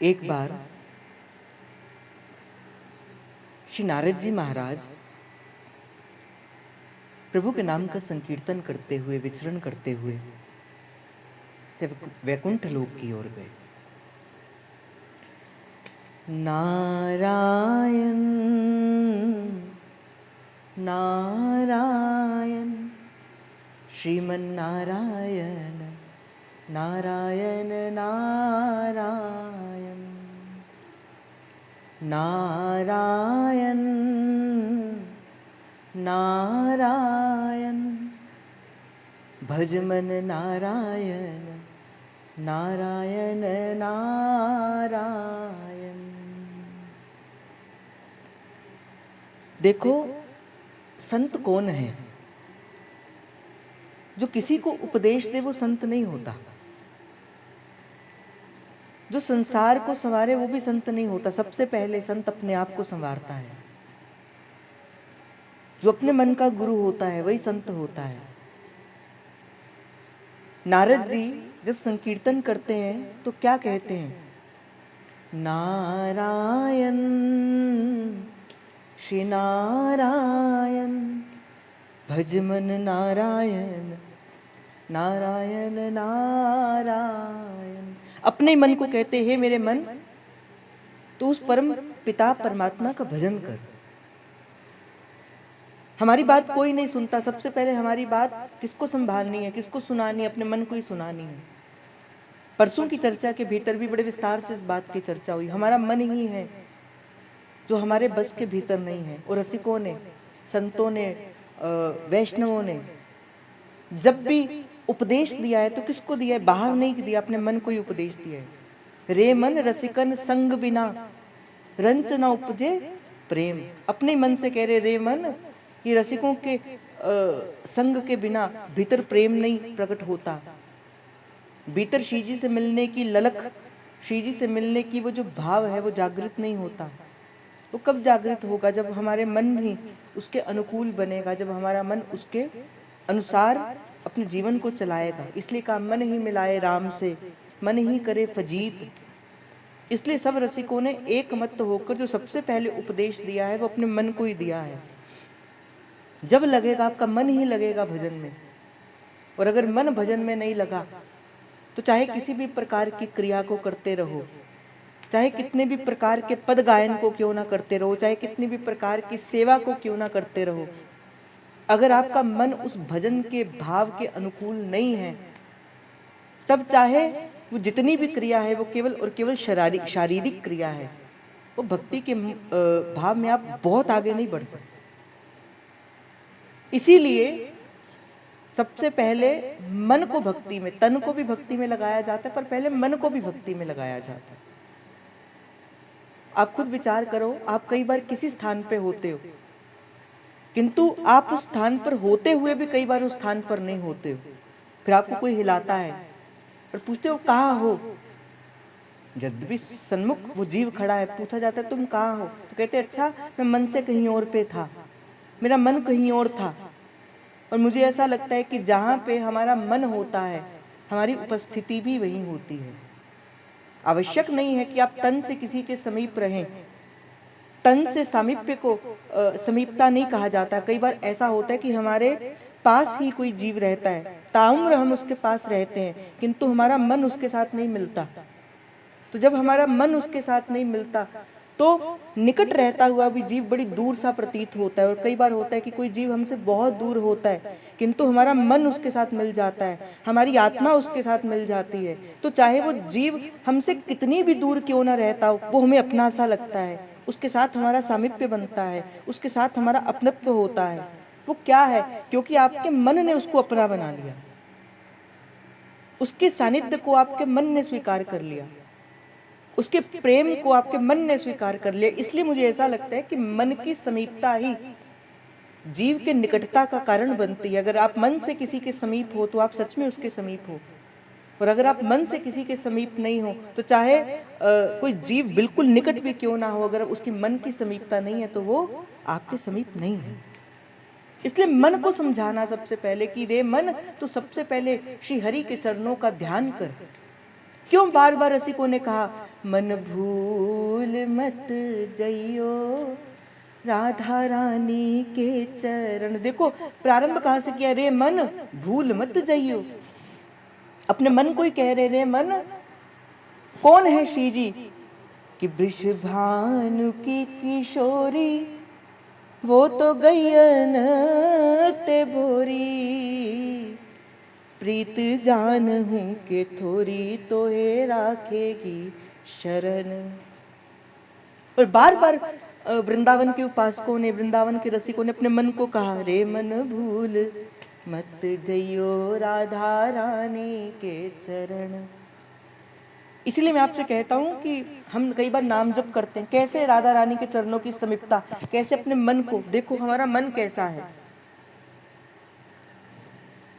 एक बार श्री नारद जी महाराज प्रभु के नाम का संकीर्तन करते हुए, विचरण करते हुए से वैकुंठ लोक की ओर गए। नारायण नारायण श्रीमन नारायण नारायण नारायण नारायण नारायण भजमन नारायण नारायण नारायण। देखो, संत कौन है? जो किसी को उपदेश दे वो संत नहीं होता। जो संसार को संवारे वो भी संत नहीं होता। सबसे पहले संत अपने आप को संवारता है। जो अपने मन का गुरु होता है वही संत होता है। नारद जी जब संकीर्तन करते हैं तो क्या कहते हैं? नारायण श्री नारायण भजमन नारायण नारायण नारायण। अपने मन को कहते हैं, मेरे मन तो उस परम पिता परमात्मा का भजन कर। हमारी बात कोई नहीं सुनता। सबसे पहले हमारी बात किसको संभालनी है, किसको सुनानी है? अपने मन को ही सुनानी है। परसों की चर्चा के भीतर भी बड़े विस्तार से इस बात की चर्चा हुई। हमारा मन ही है जो हमारे बस के भीतर नहीं है। और रसिकों ने, संतों ने, वैष्णवों ने जब भी उपदेश दिया है तो किसको दिया है? बाहर नहीं दिया, अपने मन को ही उपदेश दिया है। रे मन रसिकन संग बिना रंच न उपजे प्रेम। अपने मन से कह रहे, रे मन, कि रसिकों के संग के बिना भीतर प्रेम नहीं प्रकट होता। भीतर श्री जी से मिलने की ललक, श्री जी से मिलने की वो जो भाव है वो जागृत नहीं होता। वो कब जागृत होगा? जब हमारे मन ही उसके अनुकूल बनेगा, जब हमारा मन उसके अनुसार अपने जीवन को चलाएगा। इसलिए कहा, मन ही मिलाए राम से, मन ही करे फजीत। इसलिए सब रसिकों ने एक मत होकर जो सबसे पहले उपदेश दिया है वो अपने मन को ही दिया है। जब लगेगा, आपका मन ही लगेगा भजन में। और अगर मन भजन में नहीं लगा तो चाहे किसी भी प्रकार की क्रिया को करते रहो, चाहे कितने भी प्रकार के पद गायन को क्यों ना करते रहो, चाहे कितनी भी प्रकार की सेवा को क्यों ना करते रहो, अगर आपका मन उस भजन के भाव के अनुकूल नहीं है, तब चाहे वो जितनी भी क्रिया है वो केवल और केवल शारीरिक क्रिया है। वो भक्ति के भाव में आप बहुत आगे नहीं बढ़ सकते। इसीलिए सबसे पहले मन को भक्ति में, तन को भी भक्ति में लगाया जाता है, पर पहले मन को भी भक्ति में लगाया जाता है। आप खुद विचार करो, आप कई बार किसी स्थान पे होते हो, किंतु आप उस स्थान पर होते हुए भी कई बार उस स्थान पर नहीं होते हो। फिर आपको कोई हिलाता है और पूछते हो कहाँ हो? जब भी सन्मुख वो जीव खड़ा है, पूछा जाता है तुम कहाँ हो? तो कहते अच्छा, मैं मन से कहीं और पे था, मेरा मन कहीं और था। और मुझे ऐसा लगता है कि जहाँ पे हमारा मन होता है हमारी उपस्थिति भी वहीं होती है। आवश्यक नहीं है कि आप तन से किसी के समीप रहें। तन से सामीप्य को समीपता नहीं कहा जाता। कई बार ऐसा होता है कि हमारे पास ही कोई जीव रहता है, ताउम्र हम उसके पास रहते हैं, किंतु हमारा मन उसके साथ नहीं मिलता। तो जब हमारा मन उसके साथ नहीं मिलता तो निकट रहता हुआ भी जीव बड़ी दूर सा प्रतीत होता है। और कई बार होता है कि कोई जीव हमसे बहुत दूर होता है किंतु हमारा मन उसके साथ मिल जाता है, हमारी आत्मा उसके साथ मिल जाती है। तो चाहे वो जीव हमसे कितनी भी दूर क्यों ना रहता हो, वो हमें अपना सा लगता है, उसके साथ हमारा सामिप्य बनता है, उसके साथ हमारा अपनत्व होता है। वो क्या है? क्योंकि आपके मन ने उसको अपना बना लिया, उसके सानिध्य को आपके मन ने स्वीकार कर लिया, उसके प्रेम को आपके मन ने स्वीकार कर लिया। इसलिए मुझे ऐसा लगता है कि मन की समीपता ही जीव के निकटता का कारण बनती है। अगर आप मन से किसी के समीप हो तो आप सच में उसके समीप हो, और अगर आप मन से किसी के समीप नहीं हो तो चाहे कोई जीव बिल्कुल निकट भी क्यों ना हो, अगर उसकी मन की समीपता नहीं है तो वो आपके समीप नहीं है। इसलिए मन को समझाना सबसे पहले कि रे मन, तो सबसे पहले श्री हरि के चरणों का ध्यान कर। क्यों बार बार रसिकों ने कहा मन भूल मत जइयो राधा रानी के चरण। देखो प्रारंभ कहाँ से किया, रे मन भूल मत जइयो। अपने मन को ही कह रहे, रे मन। कौन है श्री जी? कि वृषभानु की किशोरी, वो तो गयन ते बोरी, प्रीत जान हूं के थोरी, तो हे राखेगी शरण। और बार बार वृंदावन के उपासकों ने, वृंदावन के रसिकों ने अपने मन को कहा, रे मन भूल मत जइयो राधा रानी के चरण। इसलिए मैं आपसे कहता हूं कि हम कई बार नाम जप करते हैं, कैसे राधा रानी के चरणों की समीपता, कैसे अपने मन को देखो, हमारा मन कैसा है,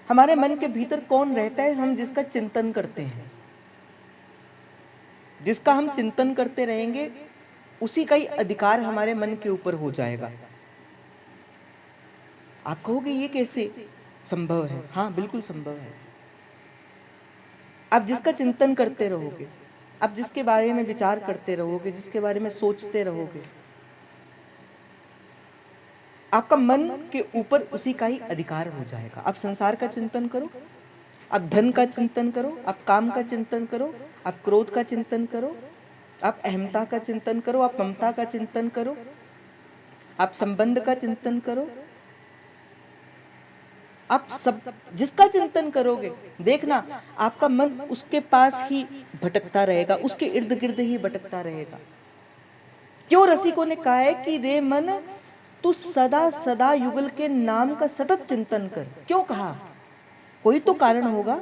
हमारे मन के भीतर कौन रहता है, हम जिसका चिंतन करते हैं, जिसका हम चिंतन करते रहेंगे उसी का ही अधिकार हमारे मन के ऊपर हो जाएगा। आप कहोगे ये कैसे संभव है? हाँ बिल्कुल संभव है। आप जिसका चिंतन करते रहोगे, आप जिसके बारे में विचार करते रहोगे, जिसके बारे में सोचते रहोगे, आपका मन के ऊपर उसी का ही अधिकार हो जाएगा। आप संसार का चिंतन करो, आप धन का चिंतन करो, आप काम का चिंतन करो, आप क्रोध का चिंतन करो, आप अहमता का चिंतन करो, आप ममता का चिंतन करो, आप संबंध का चिंतन करो, आप सब जिसका चिंतन करोगे, देखना आपका मन उसके पास ही भटकता रहेगा, उसके इर्द गिर्द ही भटकता रहेगा। क्यों रसिकों ने कहा है कि रे मन तू सदा सदा युगल के नाम का सतत चिंतन कर। क्यों कहा? कोई तो कारण होगा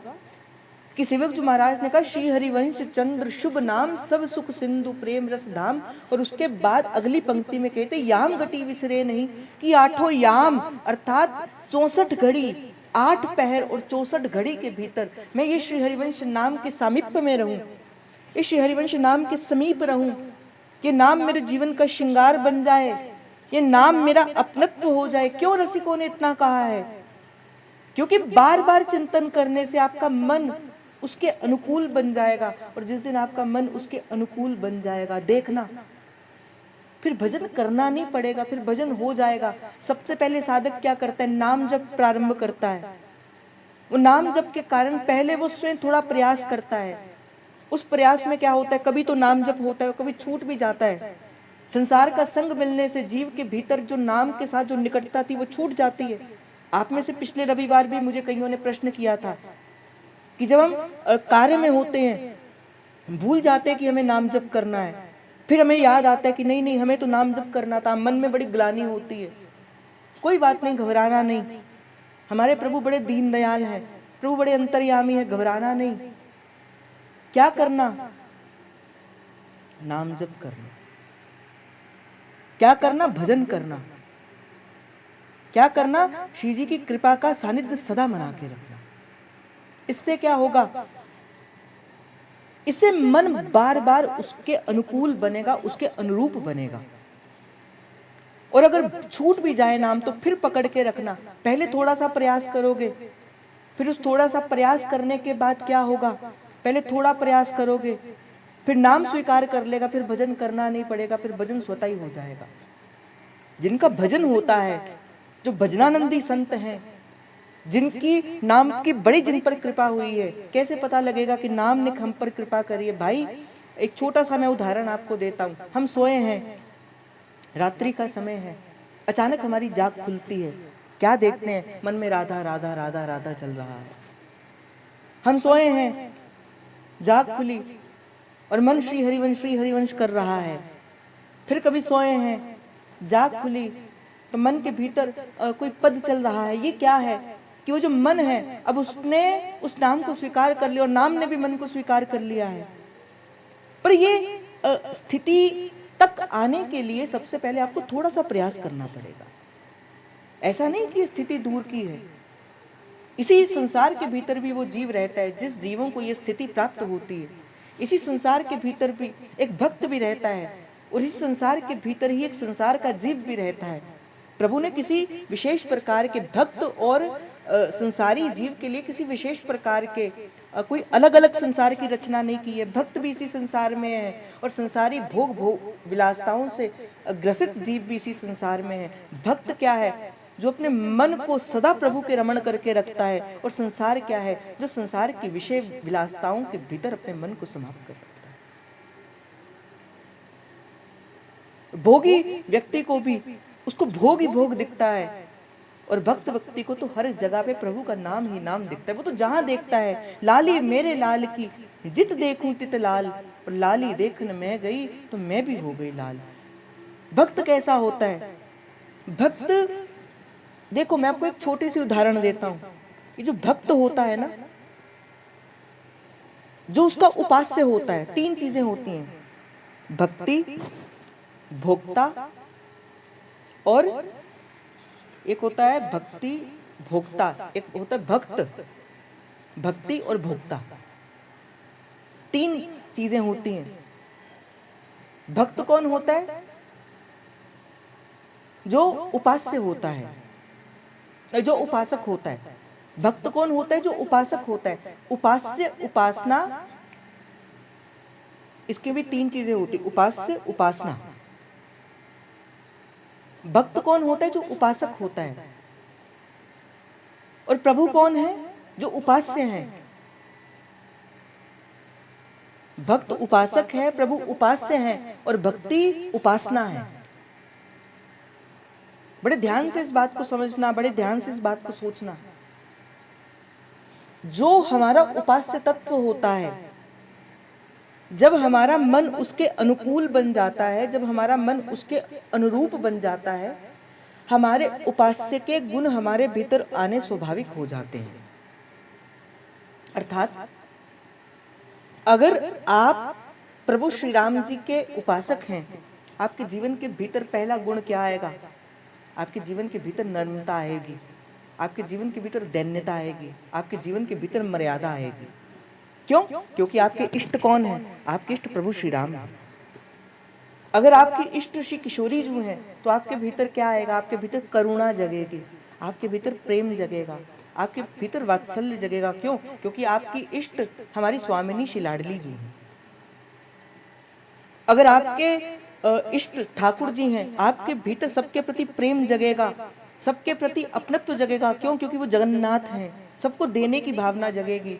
कि सेवक जी महाराज ने कहा, श्री हरिवंश चंद्र शुभ नाम, सब सुख सिंधु प्रेम रस धाम। और उसके बाद अगली पंक्ति में कहते, याम गति विसरे नहीं, कि आठों याम अर्थात 64 घड़ी, 8 पहर और 64 घड़ी के भीतर मैं ये श्री हरिवंश नाम के सामीप्य में रहूं, इस श्री हरिवंश नाम के समीप रहूं, ये नाम मेरे जीवन का श्रृंगार बन जाए, ये नाम मेरा अपनत्व हो जाए। क्यों रसिकों ने इतना कहा है? क्योंकि बार बार चिंतन करने से आपका मन उसके अनुकूल बन जाएगा, और जिस दिन आपका मन उसके अनुकूल बन जाएगा, देखना फिर भजन करना नहीं पड़ेगा, फिर भजन हो जाएगा। सबसे पहले साधक क्या करता है? नाम जप प्रारंभ करता है। वो नाम जप के कारण पहले वो स्वयं थोड़ा प्रयास करता है। उस प्रयास में क्या होता है? कभी तो नाम जप होता है, कभी छूट भी जाता है। संसार का संग मिलने से जीव के भीतर जो नाम के साथ जो निकटता थी वो छूट जाती है। आप में से पिछले रविवार भी मुझे कईयों ने प्रश्न किया था कि जब हम कार्य में होते हैं, भूल जाते हैं कि हमें नाम जप करना है, फिर हमें याद आता है कि नहीं नहीं हमें तो नाम जप करना था, मन में बड़ी ग्लानि होती है। कोई बात नहीं, घबराना नहीं, हमारे प्रभु बड़े दीन दयाल हैं, प्रभु बड़े अंतर्यामी है, घबराना नहीं। क्या करना? नाम जप करना। क्या करना? भजन करना। क्या करना? श्री जी की कृपा का सानिध्य सदा बना के रखना। इससे क्या होगा? इससे मन बार बार उसके अनुकूल बनेगा, उसके अनुरूप बनेगा। और अगर छूट भी जाए नाम तो फिर पकड़ के रखना। पहले थोड़ा सा प्रयास करोगे, फिर उस थोड़ा सा प्रयास करने के बाद क्या होगा? पहले थोड़ा प्रयास करोगे, फिर नाम स्वीकार कर लेगा, फिर भजन करना नहीं पड़ेगा, फिर भजन स्वतः ही हो जाएगा। जिनका भजन होता है, जो भजनानंदी संत हैं, जिनकी नाम की बड़ी जिन पर कृपा हुई है, कैसे पता लगेगा कि नाम ने हम पर कृपा करी है? भाई एक छोटा सा मैं उदाहरण आपको देता हूं। हम सोए हैं, रात्रि का समय है, अचानक हमारी जाग खुलती है, क्या देखते हैं? मन में राधा राधा राधा राधा चल रहा है। हम सोए हैं, जाग खुली और मन श्री हरिवंश कर रहा है। फिर कभी सोए हैं, जाग खुली तो मन के भीतर कोई पद चल रहा है। ये क्या है? कि वो जो मन है अब उसने उस नाम को स्वीकार कर लिया और नाम ने भी मन को स्वीकार कर लिया है। पर ये स्थिति तक आने के लिए सबसे पहले आपको थोड़ा सा प्रयास करना पड़ेगा। ऐसा नहीं कि स्थिति दूर की है, इसी संसार के भीतर भी वो जीव रहता है जिस जीवों को ये स्थिति प्राप्त होती है। इसी संसार के भीतर भी एक भक्त भी रहता है और इस संसार के भीतर ही एक संसार का जीव भी रहता है। प्रभु ने किसी विशेष प्रकार के भक्त और संसारी जीव के लिए किसी विशेष प्रकार के कोई अलग अलग संसार की रचना नहीं की है। भक्त भी इसी संसार में है और संसारी भोग भोग विलासताओं से ग्रसित जीव भी इसी संसार में है। भक्त क्या है? जो अपने मन को सदा प्रभु के रमण करके रखता है। और संसार क्या है? जो संसार की विषय विलासताओं के भीतर अपने मन को समाप्त कर रखता है। भोगी व्यक्ति को भी उसको भोग ही भोग दिखता है और भक्त व्यक्ति को तो हर जगह पे प्रभु का नाम ही नाम दिखता है। वो तो जहां देखता है लाली मेरे लाल की, जित देखूं तित लाल, और लाली देखने मैं गई तो मैं भी हो गई लाल। भक्त कैसा होता है? भक्त देखो, मैं आपको एक छोटी सी उदाहरण देता हूं। ये जो भक्त होता है ना, जो उसका उपास्य होता है, तीन चीजें होती हैं, भक्ति, भोक्ता और एक होता है भक्ति भोक्ता, एक होता है भक्त, भक्ति और भोक्ता। तीन चीजें होती हैं। भक्त कौन होता है? जो उपास्य होता है, जो उपासक होता है। भक्त कौन होता है? जो उपासक होता है। उपास्य, उपासना, इसके भी तीन चीजें होती, उपास्य, उपासना। भक्त कौन होता है? जो उपासक होता है। और प्रभु कौन है? जो उपास्य है। भक्त उपासक है, प्रभु उपास्य है और भक्ति उपासना है। बड़े ध्यान से इस बात को समझना, बड़े ध्यान से इस बात को सोचना। जो हमारा उपास्य तत्व होता है, जब हमारा मन उसके अनुकूल बन जाता है, जब हमारा मन उसके अनुरूप बन जाता है, हमारे उपास्य के गुण हमारे भीतर आने स्वाभाविक हो जाते हैं। अर्थात अगर आप प्रभु श्री राम जी के उपासक हैं, आपके जीवन के भीतर पहला गुण क्या आएगा? आपके जीवन के भीतर नम्रता आएगी, आपके जीवन के भीतर दैन्यता आएगी, आपके जीवन के भीतर मर्यादा आएगी। क्यों? क्योंकि आपके इष्ट कौन है? आपके इष्ट प्रभु श्री राम है। अगर आपकी इष्ट श्री किशोरी जी हैं, तो आपके भीतर क्या आएगा? आपके भीतर करुणा जगेगी, आपके भीतर प्रेम जगेगा, आपके भीतर वात्सल्य जगेगा। क्यों? क्योंकि आपकी इष्ट हमारी स्वामिनी श्री लाडली जी हैं। अगर आपके इष्ट ठाकुर जी हैं, आपके भीतर सबके प्रति प्रेम जगेगा, सबके प्रति अपनत्व जगेगा। क्यों? क्योंकि वो जगन्नाथ हैं, सबको देने की भावना जगेगी।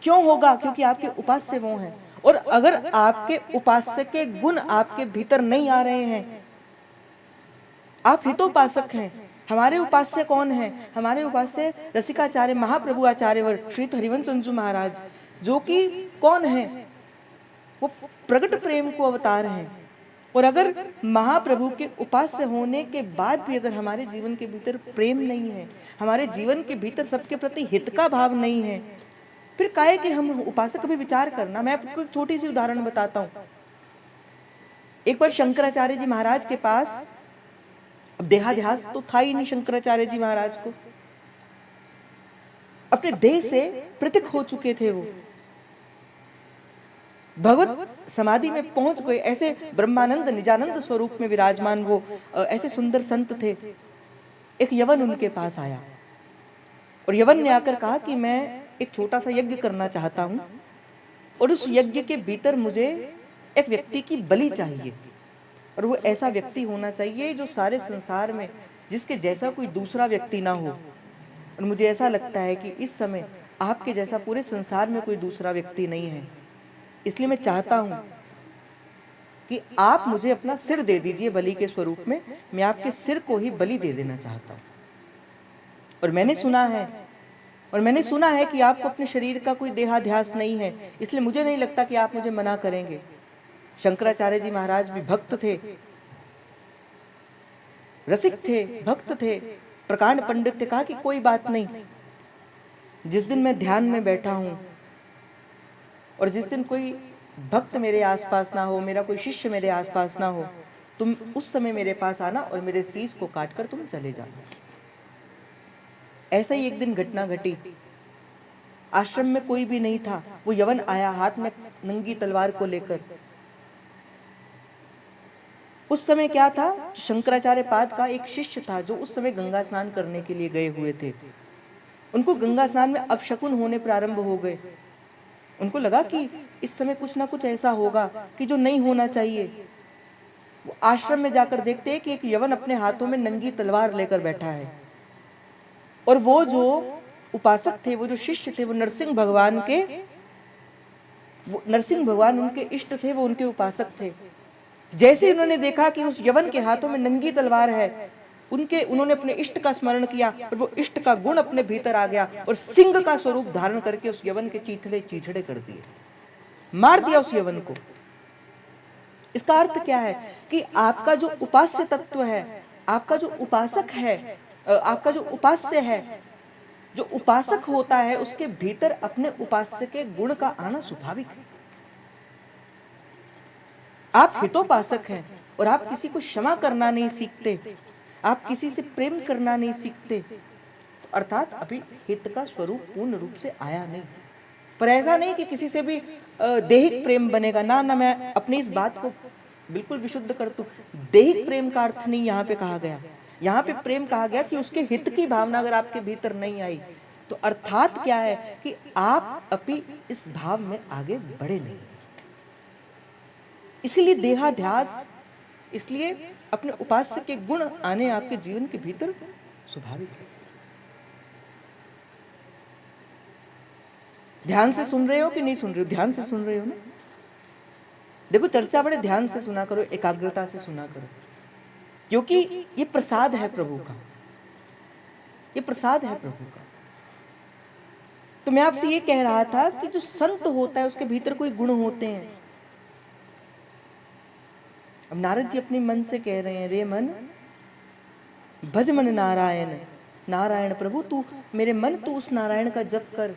क्यों होगा? क्योंकि आपके उपास्य वो हैं। और अगर आपके उपास्य के गुण आपके भीतर नहीं आ रहे हैं, आप हितोपासक हैं। हमारे उपास्य कौन है? हमारे उपास्य रसिकाचार्य महाप्रभु आचार्यवर श्री हरिवंश चंद्र महाराज, जो कि कौन है? वो प्रकट प्रेम को अवतार हैं। और अगर महाप्रभु के उपास्य होने के बाद भी अगर हमारे जीवन के भीतर प्रेम नहीं है, हमारे जीवन के भीतर सबके प्रति हित का भाव नहीं है, फिर काहे कि हम उपासक भी विचार करना। मैं आपको एक छोटी सी उदाहरण बताता हूं। एक बार शंकराचार्य जी महाराज के पास, अब देहाध्यास तो था ही नहीं शंकराचार्य जी महाराज को, अपने देह से पृथक हो चुके थे। वो भगवत समाधि में पहुंच गए। ऐसे ब्रह्मानंद निजानंद स्वरूप में विराजमान वो ऐसे सुंदर संत थे। एक यवन उनके पास आया और यवन ने आकर कहा कि मैं एक छोटा सा यज्ञ करना चाहता हूं और उस यज्ञ के भीतर मुझे एक व्यक्ति की बलि चाहिए, और वो ऐसा व्यक्ति होना चाहिए जो सारे संसार में जिसके जैसा कोई दूसरा व्यक्ति ना हो। और मुझे ऐसा लगता है कि इस समय आपके जैसा पूरे संसार में कोई दूसरा व्यक्ति नहीं है, इसलिए मैं चाहता हूं कि आप मुझे अपना सिर दे दीजिए बलि के स्वरूप में। मैं आपके सिर को ही बलि दे देना चाहता हूं। और मैंने सुना है कि आपको अपने शरीर का कोई देहाध्यास नहीं है, इसलिए मुझे नहीं लगता कि आप मुझे मना करेंगे। शंकराचार्य जी महाराज भी भक्त थे, रसिक थे, भक्त थे, प्रकांड पंडित थे। कहा कि कोई बात नहीं, जिस दिन मैं ध्यान में बैठा हूं और जिस दिन कोई भक्त मेरे आसपास ना हो, मेरा कोई शिष्य मेरे आसपास ना हो, तुम उस समय मेरे पास आना और मेरे शीश को काटकर तुम चले जाना। ऐसा ही एक दिन घटना घटी। आश्रम में कोई भी नहीं था। वो यवन आया हाथ में नंगी तलवार को लेकर। उस समय क्या था, शंकराचार्य पाद का एक शिष्य था जो उस समय गंगा स्नान करने के लिए गए हुए थे। उनको गंगा स्नान में अपशकुन होने प्रारंभ हो गए। उनको लगा कि इस समय कुछ ना कुछ ऐसा होगा कि जो नहीं होना चाहिए। वो आश्रम में जाकर देखते हैं कि एक यवन अपने हाथों में नंगी तलवार लेकर बैठा है, और वो जो उपासक थे, वो जो शिष्य थे, वो नरसिंह भगवान के, वो नरसिंह भगवान उनके इष्ट थे, वो उनके उपासक थे। जैसे उन्होंने देखा कि उस यवन के हाथों में नंगी तलवार है, उन्होंने अपने इष्ट का स्मरण किया और वो इष्ट का गुण अपने भीतर आ गया और सिंह का स्वरूप धारण करके उस यवन के चीथड़े चीथड़े कर दिए, मार दिया उस यवन को। इसका अर्थ क्या है कि आपका जो उपास्य तत्व है, आपका जो उपासक है, आपका जो उपास्य है, जो उपासक होता है, उसके भीतर अपने उपास्य के गुण का आना स्वाभाविक है। आप हितोपासक हैं और आप किसी को क्षमा करना नहीं सीखते, आप किसी से प्रेम करना नहीं सीखते, तो अर्थात अभी हित का स्वरूप पूर्ण रूप से आया नहीं। पर ऐसा नहीं कि किसी से भी दैहिक प्रेम बनेगा ना, मैं अपनी इस बात को बिल्कुल विशुद्ध कर दूं। दैहिक प्रेम का अर्थ नहीं यहाँ पे कहा गया। यहाँ पे प्रेम कहा गया कि उसके हित की भावना अगर आपके भीतर नहीं आई, तो अर्थात क्या है कि आप अभी इस भाव में आगे बढ़े नहीं। इसलिए देहाध्यास, इसलिए अपने उपास्य के गुण आने आपके जीवन के भीतर स्वाभाविक है। ध्यान से सुन रहे हो कि नहीं सुन रहे हो? ध्यान से सुन रहे हो ना? देखो, चर्चा बड़े ध्यान से सुना करो, एकाग्रता से सुना करो, क्योंकि ये प्रसाद है प्रभु का, ये प्रसाद है प्रभु का। तो मैं आपसे ये कह रहा था कि जो संत होता है उसके भीतर कोई गुण होते हैं। अब नारद जी अपने मन से कह रहे हैं, रे मन भज मन नारायण, नारायण प्रभु तू मेरे मन, तू उस नारायण का जप कर।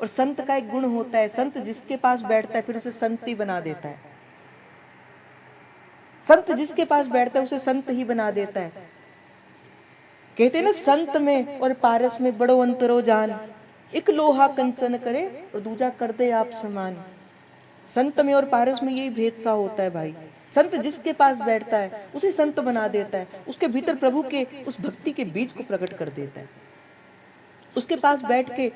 और संत का एक गुण होता है, संत जिसके पास बैठता है फिर उसे संत ही बना देता है। संत जिसके पास बैठता है उसे संत ही बना देता है। कहते हैं ना, संत में और पारस में बड़ो अंतरो जान, एक लोहा कंचन करे और दूजा कर दे आप समान। संत में और पारस में यही भेद सा होता है भाई। संत जिसके पास बैठता है उसे संत बना देता है, उसके भीतर प्रभु के उस भक्ति के बीज को प्रकट कर देता है। उसके पास बैठ के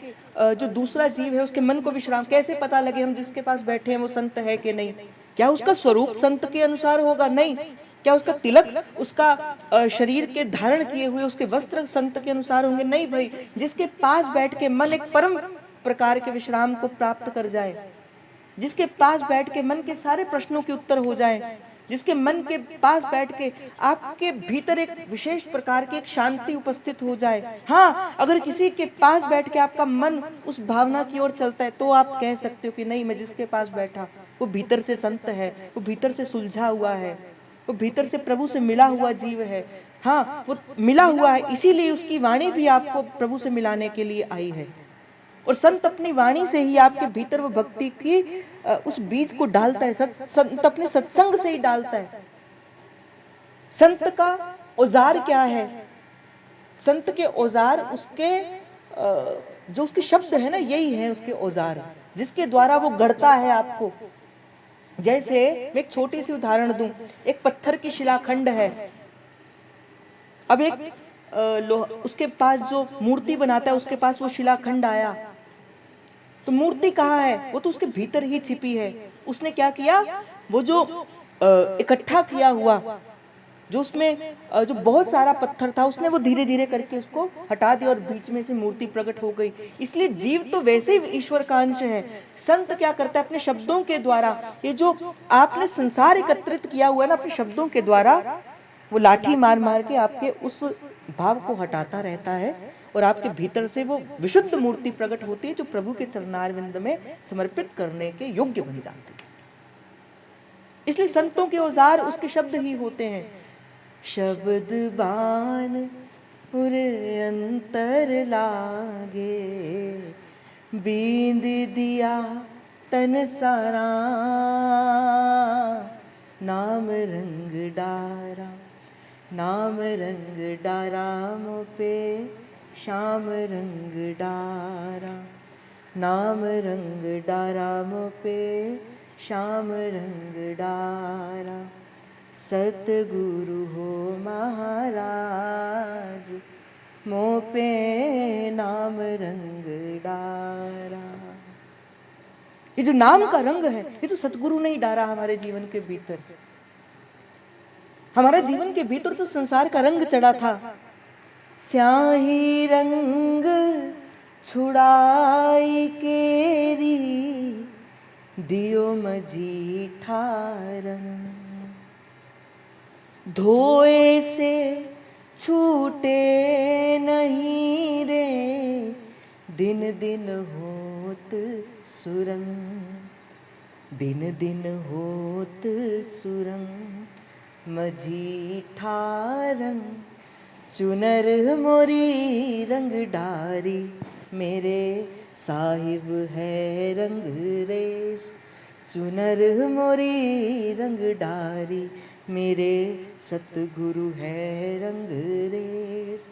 जो दूसरा जीव है उसके मन को विश्राम, कैसे पता लगे हम जिसके पास बैठे हैं वो संत है कि नहीं? क्या उसका स्वरूप संत के अनुसार होगा? नहीं। क्या उसका तिलक, उसका शरीर के धारण किए हुए उसके वस्त्र संत के अनुसार होंगे? नहीं भाई। जिसके पास बैठ के मन एक परम प्रकार के विश्राम को प्राप्त कर जाए, जिसके पास बैठ के मन के सारे प्रश्नों के उत्तर हो जाए, जिसके मन के पास बैठ के आपके भीतर एक विशेष प्रकार की एक शांति उपस्थित हो जाए। हाँ, अगर किसी के पास बैठ के आपका मन उस भावना की ओर चलता है तो आप कह सकते हो कि नहीं, मैं जिसके पास बैठा वो भीतर से संत है, वो भीतर से सुलझा हुआ है, वो भीतर से प्रभु से मिला हुआ जीव है। हाँ, वो मिला हुआ है, इसीलिए उसकी वाणी भी आपको प्रभु से मिलाने के लिए आई है। और संत अपनी वाणी से ही आपके भीतर वो भक्ति की उस बीज को डालता है। संत अपने सत्संग से ही डालता है। संत का औजार क्या है? संत के औजार उसके जो उसके शब्द है ना, यही है उसके औजार, जिसके द्वारा वो गढ़ता है आपको। जैसे मैं एक छोटी सी उदाहरण दूं, एक पत्थर की शिलाखंड है। अब एक उसके पास जो मूर्ति बनाता है उसके पास वो शिलाखंड आया, तो मूर्ति कहाँ है? वो तो उसके भीतर ही छिपी है। उसने क्या किया, वो जो इकट्ठा किया हुआ, जो उसमें जो बहुत सारा पत्थर था, उसने वो धीरे धीरे करके उसको हटा दिया और बीच में से मूर्ति प्रकट हो गई। इसलिए जीव तो वैसे ही ईश्वर का अंश है। संत क्या करता है? अपने शब्दों के द्वारा, ये जो आपने संसार एकत्रित किया हुआ है ना, अपने शब्दों के द्वारा वो लाठी मार मार के आपके उस भाव को हटाता रहता है और आपके भीतर से वो विशुद्ध मूर्ति प्रकट होती है जो प्रभु के चरणारविंद में समर्पित करने के योग्य बन जाती है। इसलिए संतों के औजार उसके शब्द ही होते हैं। शब्द बान उर अंतर लागे, बींद दिया तन सारा, नाम रंग डारा, नाम रंग डारा पे, श्याम रंग डारा, नाम रंग डारा पे, श्याम रंग डारा, सतगुरु हो महाराज, मोह पे नाम रंग डारा। ये जो नाम का रंग है, ये तो सतगुरु ने ही डारा हमारे जीवन के भीतर। हमारे जीवन के भीतर तो संसार का रंग चढ़ा था। स्याही रंग छुड़ाई केरी, दियो मजीठा रंग, धोए से छूटे नहीं रे, दिन दिन होत सुरंग, दिन दिन होत सुरंग, मजीठा रंग, चुनर मोरी रंग डारी, मेरे साहिब है रंग रेस, चुनर मोरी रंग डारी, मेरे सतगुरु है रंग रेस,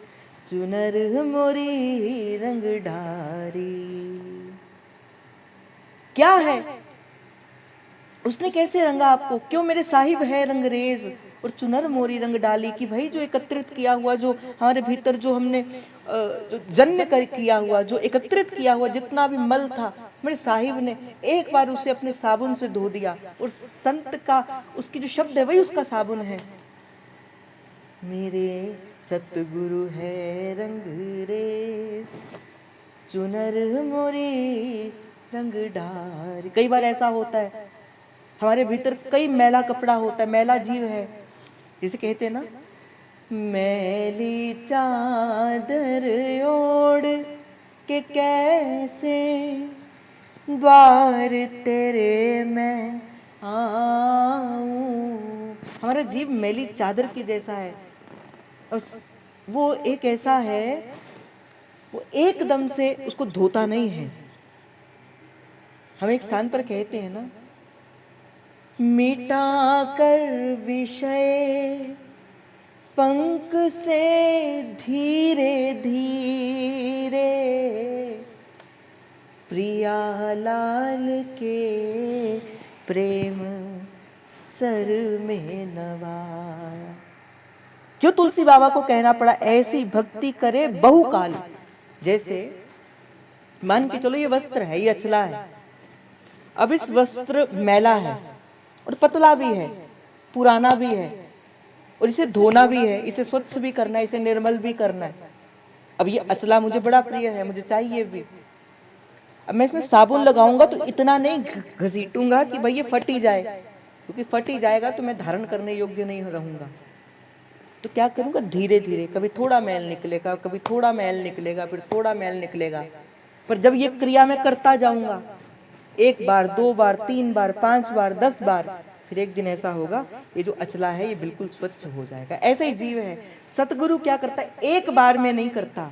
चुनर मोरी रंग डारी। क्या है उसने, कैसे रंगा आपको? क्यों मेरे साहिब है रंग रेज और चुनर मोरी रंग डाली, कि भाई जो एकत्रित किया हुआ, जो हमारे भीतर जो हमने जो जन्य कर किया हुआ, जो एकत्रित किया हुआ जितना भी मल था, मेरे साहिब ने एक बार उसे अपने साबुन से धो दिया। और संत का उसकी जो शब्द है वही उसका साबुन है। मेरे सतगुरु है रंग रेस, चुनर मोरी रंग डार। कई बार ऐसा होता है हमारे भीतर कई मैला कपड़ा होता है, मैला जीव है, जिसे कहते हैं ना, मैली चादर ओढ़ के कैसे द्वार तेरे मैं आऊं। हमारा जीव मैली चादर की जैसा है, और वो एक ऐसा है, वो एकदम से उसको धोता नहीं है। हम एक स्थान पर कहते हैं ना, मिटा कर विषय पंख से धीरे धीरे, प्रिया लाल के प्रेम सर में नवाया। क्यों तुलसी बाबा को कहना पड़ा ऐसी भक्ति करे बहुकाल? जैसे मान के चलो ये वस्त्र है, ये अचला है, अब इस वस्त्र मैला है और पतला भी है, पुराना भी है, और इसे धोना भी है, इसे स्वच्छ भी करना है, इसे निर्मल भी करना है। अब ये अचला मुझे बड़ा प्रिय है, मुझे चाहिए भी। अब मैं इसमें साबुन लगाऊंगा तो इतना नहीं घसीटूंगा कि भाई ये फट ही जाए, क्योंकि फट ही जाएगा तो मैं धारण करने योग्य नहीं रहूंगा। तो क्या करूंगा, धीरे धीरे, कभी थोड़ा मैल निकलेगा, कभी थोड़ा मैल निकलेगा, फिर थोड़ा मैल निकलेगा। पर जब ये क्रिया मैं करता जाऊंगा, एक बार, दो बार, तीन बार, 5 बार, 10 बार, फिर एक दिन ऐसा होगा ये जो अचला है ये बिल्कुल स्वच्छ हो जाएगा। ऐसा ही जीव है। सतगुरु क्या करता है, एक बार में नहीं करता,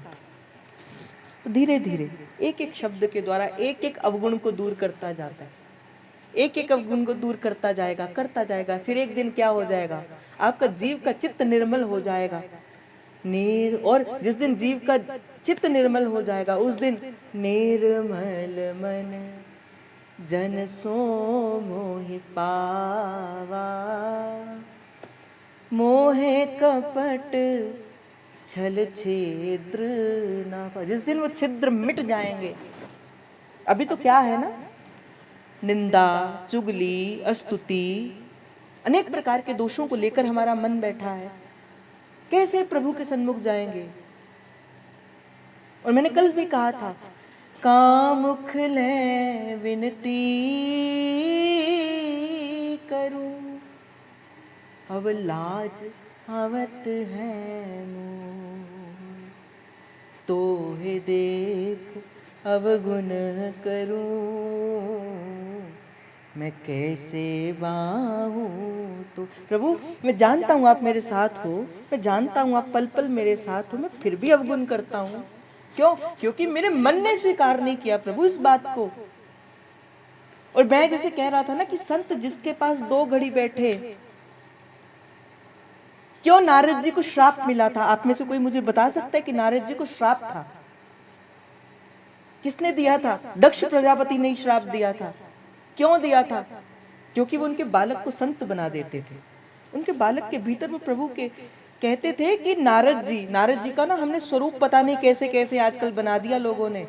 तो धीरे धीरे एक एक शब्द के द्वारा एक एक अवगुण को दूर करता जाता है, एक एक अवगुण को दूर करता जाएगा, करता जाएगा। फिर एक दिन क्या हो जाएगा, आपका जीव का चित्त निर्मल हो जाएगा। और जिस दिन जीव का चित्त निर्मल हो जाएगा, उस दिन निर्मल मन जन सो मोहि पावा, मोहे कपट छल छिद्र ना पा। जिस दिन वो छिद्र मिट जाएंगे, अभी तो क्या है ना, निंदा, चुगली, अस्तुति, अनेक प्रकार के दोषों को लेकर हमारा मन बैठा है। कैसे प्रभु के सन्मुख जाएंगे? और मैंने कल भी कहा था, कामुख ले विनती करूं, अब लाज आवत है मोह, तोहे देख अवगुण करूं, मैं कैसे बाहूं। तो प्रभु मैं जानता हूं आप मेरे साथ हो, मैं जानता हूं आप पल पल मेरे साथ हो, मैं फिर भी अवगुण करता हूं। क्यों? क्योंकि मेरे मन ने स्वीकार नहीं किया प्रभु इस बात को। और मैं जैसे कह रहा था ना कि संत जिसके पास 2 घड़ी बैठे, क्यों नारद जी को श्राप मिला था? आप में से कोई मुझे बता सकता है कि नारद जी को श्राप था? किसने दिया था? दक्ष प्रजापति ने श्राप दिया था। क्यों दिया था? क्योंकि वो उनके बालक को संत बना देते थे। उनके बालक के भीतर वो प्रभु के कहते थे कि नारद जी का ना हमने स्वरूप पता नहीं कैसे कैसे आजकल बना दिया लोगों ने,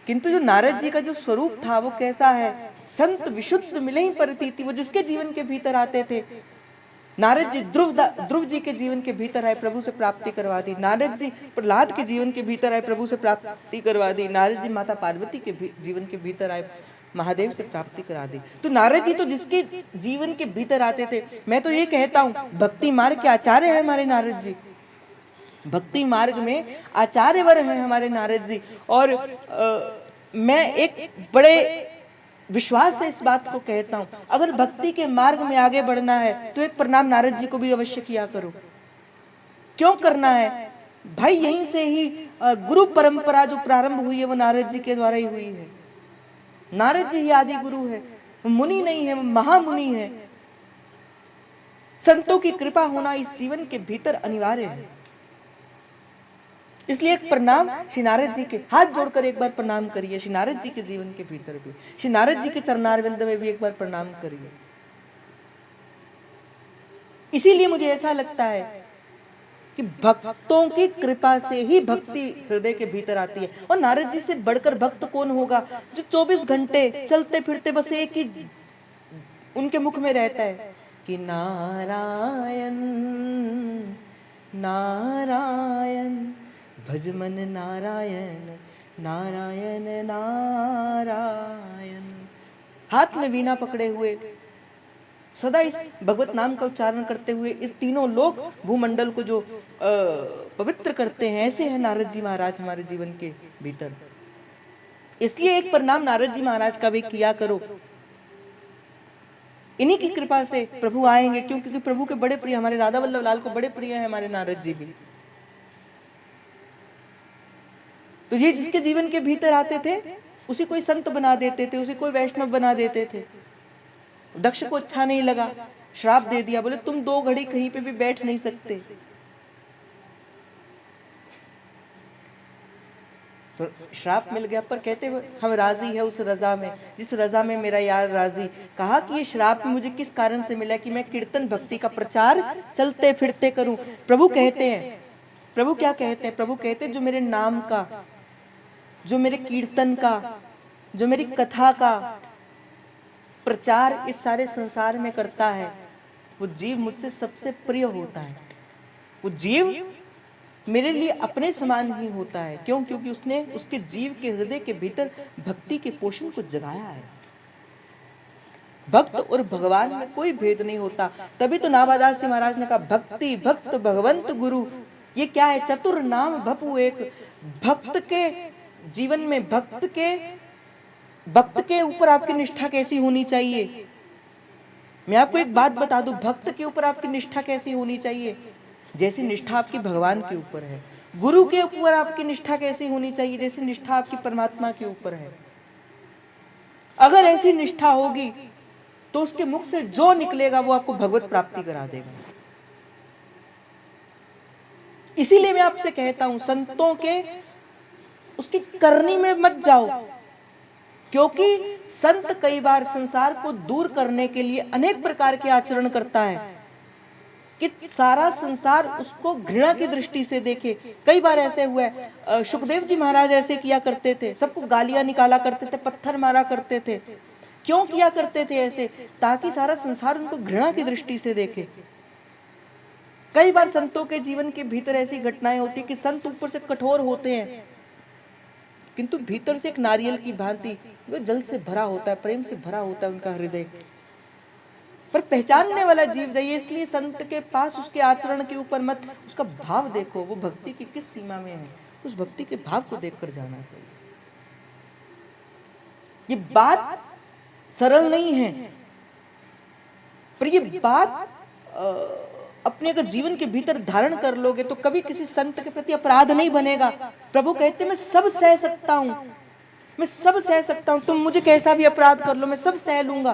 किंतु जो नारद जी का जो स्वरूप था वो कैसा है, संत विशुद्ध मिले ही प्रतीति, वो जिसके जीवन के भीतर आते थे। नारद जी ध्रुव जी के जीवन के भीतर आए, प्रभु से प्राप्ति करवा दी। नारद जी प्रहलाद के जीवन के भीतर आए, प्रभु से प्राप्ति करवा दी। नारद जी माता पार्वती के जीवन के भीतर आए, महादेव से प्राप्ति करा दी। तो नारद जी तो जिसके जीवन के भीतर आते थे, मैं तो ये कहता हूँ भक्ति मार्ग के आचार्य है हमारे नारद जी, भक्ति मार्ग में आचार्य वर हैं हमारे नारद जी। और मैं एक बड़े विश्वास से इस बात को कहता हूं, अगर भक्ति के मार्ग में आगे बढ़ना है तो एक प्रणाम नारद जी को भी अवश्य किया करो। क्यों करना है भाई, यहीं से ही गुरु परंपरा जो प्रारंभ हुई है वो नारद जी के द्वारा ही हुई है। नारद जी ही आदि गुरु है, मुनि नहीं है, वो महामुनि है। संतों की कृपा होना इस जीवन के भीतर अनिवार्य है। इसलिए एक प्रणाम श्री नारद जी के, हाथ जोड़कर एक बार प्रणाम करिए श्री नारद जी के जीवन के भीतर भी, श्री नारद जी के चरणारविंद में भी एक बार प्रणाम करिए। इसीलिए मुझे ऐसा लगता है कि भक्तों की कृपा से ही भक्ति हृदय के भीतर आती है। और नारद जी से बढ़कर भक्त कौन होगा, जो 24 घंटे चलते फिरते बस एक ही उनके मुख में रहता है कि नारायण नारायण भजमन नारायण नारायण नारायण। हाथ में वीणा पकड़े हुए सदा इस भगवत नाम का उच्चारण करते हुए इस तीनों लोक भूमंडल को जो पवित्र करते हैं, ऐसे हैं नारद जी महाराज हमारे जीवन के भीतर। इसलिए एक प्रणाम नारद जी महाराज का भी किया करो। इन्हीं की कृपा से प्रभु आएंगे, क्योंकि प्रभु के बड़े प्रिय, हमारे राधा वल्लभ लाल को बड़े प्रिय है हमारे नारद जी भी। तो ये जिसके जीवन के भीतर आते थे उसी कोई संत बना देते थे, उसी कोई वैष्णव बना देते थे। दक्ष को अच्छा नहीं लगा, श्राप दे दिया, बोले तुम 2 घड़ी कहीं पे भी बैठ नहीं सकते। तो श्राप मिल गया, पर कहते हम राजी है उस रजा में जिस रजा में मेरा यार राजी। कहा कि ये श्राप मुझे किस कारण से मिला कि मैं कीर्तन भक्ति का प्रचार चलते फिरते करूं। प्रभु कहते हैं, प्रभु क्या कहते हैं, प्रभु कहते हैं जो मेरे नाम का, जो मेरे कीर्तन का, जो मेरी कथा का प्रचार इस सारे संसार में करता है, वो जीव मुझसे सबसे प्रिय होता है। वो जीव मेरे लिए अपने समान ही होता है। क्यों? क्योंकि उसने उसके जीव के हृदय के भीतर भक्ति के पोषण को जगाया है। भक्त और भगवान में कोई भेद नहीं होता। तभी तो नाभादास जी महाराज ने कहा भक्ति भक्त भगवंत गुरु। ये क्या है? चतुर नाम भपु एक। भक्त के जीवन में भक्त के ऊपर आपकी निष्ठा कैसी होनी चाहिए, मैं आपको एक बात बता दूं, भक्त के ऊपर आपकी निष्ठा कैसी होनी चाहिए, जैसी निष्ठा आपकी भगवान के ऊपर है। गुरु के ऊपर आपकी निष्ठा कैसी होनी चाहिए, जैसी निष्ठा आपकी परमात्मा के ऊपर है। अगर ऐसी निष्ठा होगी तो उसके मुख से जो निकलेगा वो आपको भगवत प्राप्ति करा देगा। इसीलिए मैं आपसे कहता हूं संतों के उसकी करनी में मत जाओ, क्योंकि संत कई बार संसार को दूर करने के लिए अनेक प्रकार के आचरण करता है कि सारा संसार उसको घृणा की दृष्टि से देखे। कई बार ऐसे हुआ है, सुखदेव जी महाराज ऐसे किया करते थे, सबको गालियां निकाला करते थे, पत्थर मारा करते थे। क्यों किया करते थे ऐसे? ताकि सारा संसार उनको घृणा की दृष्टि से देखे। कई बार संतों के जीवन के भीतर ऐसी घटनाएं होती कि संत ऊपर से कठोर होते हैं किंतु भीतर से एक नारियल की भांति वो जल से भरा होता है, प्रेम से भरा होता है उनका हृदय। पर पहचानने वाला जीव जाइए, इसलिए संत के पास उसके आचरण के ऊपर मत, उसका भाव देखो, वो भक्ति की किस सीमा में है, उस भक्ति के भाव को देखकर जाना चाहिए। ये बात सरल नहीं है, पर ये बात अपने अगर जीवन के भीतर धारण कर लोगे तो कभी किसी संत के प्रति अपराध नहीं बनेगा। प्रभु कहते मैं सब सह सकता हूं, मैं सब सह सकता हूं, तुम मुझे कैसा भी अपराध कर लो मैं सब सह लूंगा।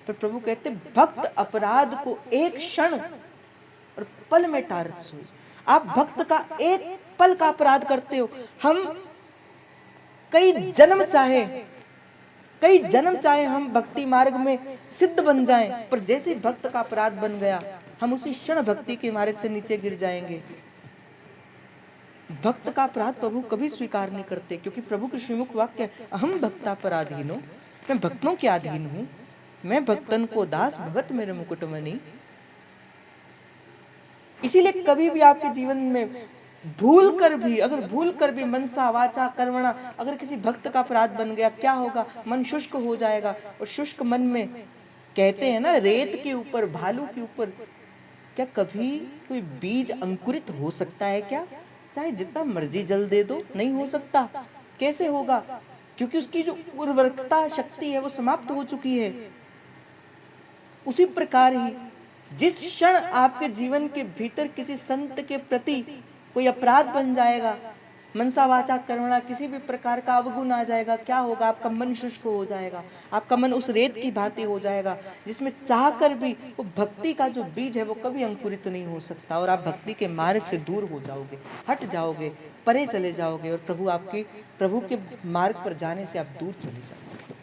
पर प्रभु कहते भक्त अपराध को एक क्षण और पल में टारत सोई। आप भक्त का एक पल का अपराध करते हो, हम कई जन्म चाहे कई जन्म चाहे हम भक्ति मार्ग में सिद्ध बन जाएं, पर जैसे ही भक्त का अपराध बन गया, हम उसी क्षण भक्ति के मार्ग से नीचे गिर जाएंगे। भक्त का अपराध प्रभु कभी स्वीकार नहीं करते, क्योंकि प्रभु के श्रीमुख वाक्य है, अहम भक्तापराधीनो, मैं भक्तों के अधीन हूं, मैं भक्तन को दास, भगत मेरे मुकुटमणि। इसीलिए कभी भी आपके जीवन में भूल कर भी मनसा वाचा कर्मणा अगर किसी भक्त का अपराध बन गया, क्या होगा? मन शुष्क हो जाएगा। और शुष्क मन में, कहते हैं ना, रेत के ऊपर, भालू के ऊपर, क्या कभी कोई बीज अंकुरित हो सकता है क्या? चाहे जितना मर्जी जल दे दो, नहीं हो सकता। कैसे होगा? क्योंकि उसकी जो उर्वरकता शक्ति है वो समाप्त हो चुकी है। उसी प्रकार ही जिस क्षण आपके जीवन के भीतर किसी संत के प्रति कोई अपराध बन जाएगा, मनसा वाचा कर्मणा किसी भी प्रकार का अवगुण आ जाएगा, क्या होगा? आपका मन शुष्क हो जाएगा, आपका मन उस रेत की भांति हो जाएगा जिसमें चाहकर भी वो भक्ति का जो बीज है वो कभी अंकुरित नहीं हो सकता, और आप भक्ति के मार्ग से दूर हो जाओगे, हट जाओगे, परे चले जाओगे, और प्रभु के मार्ग पर जाने से आप दूर चले जाओगे।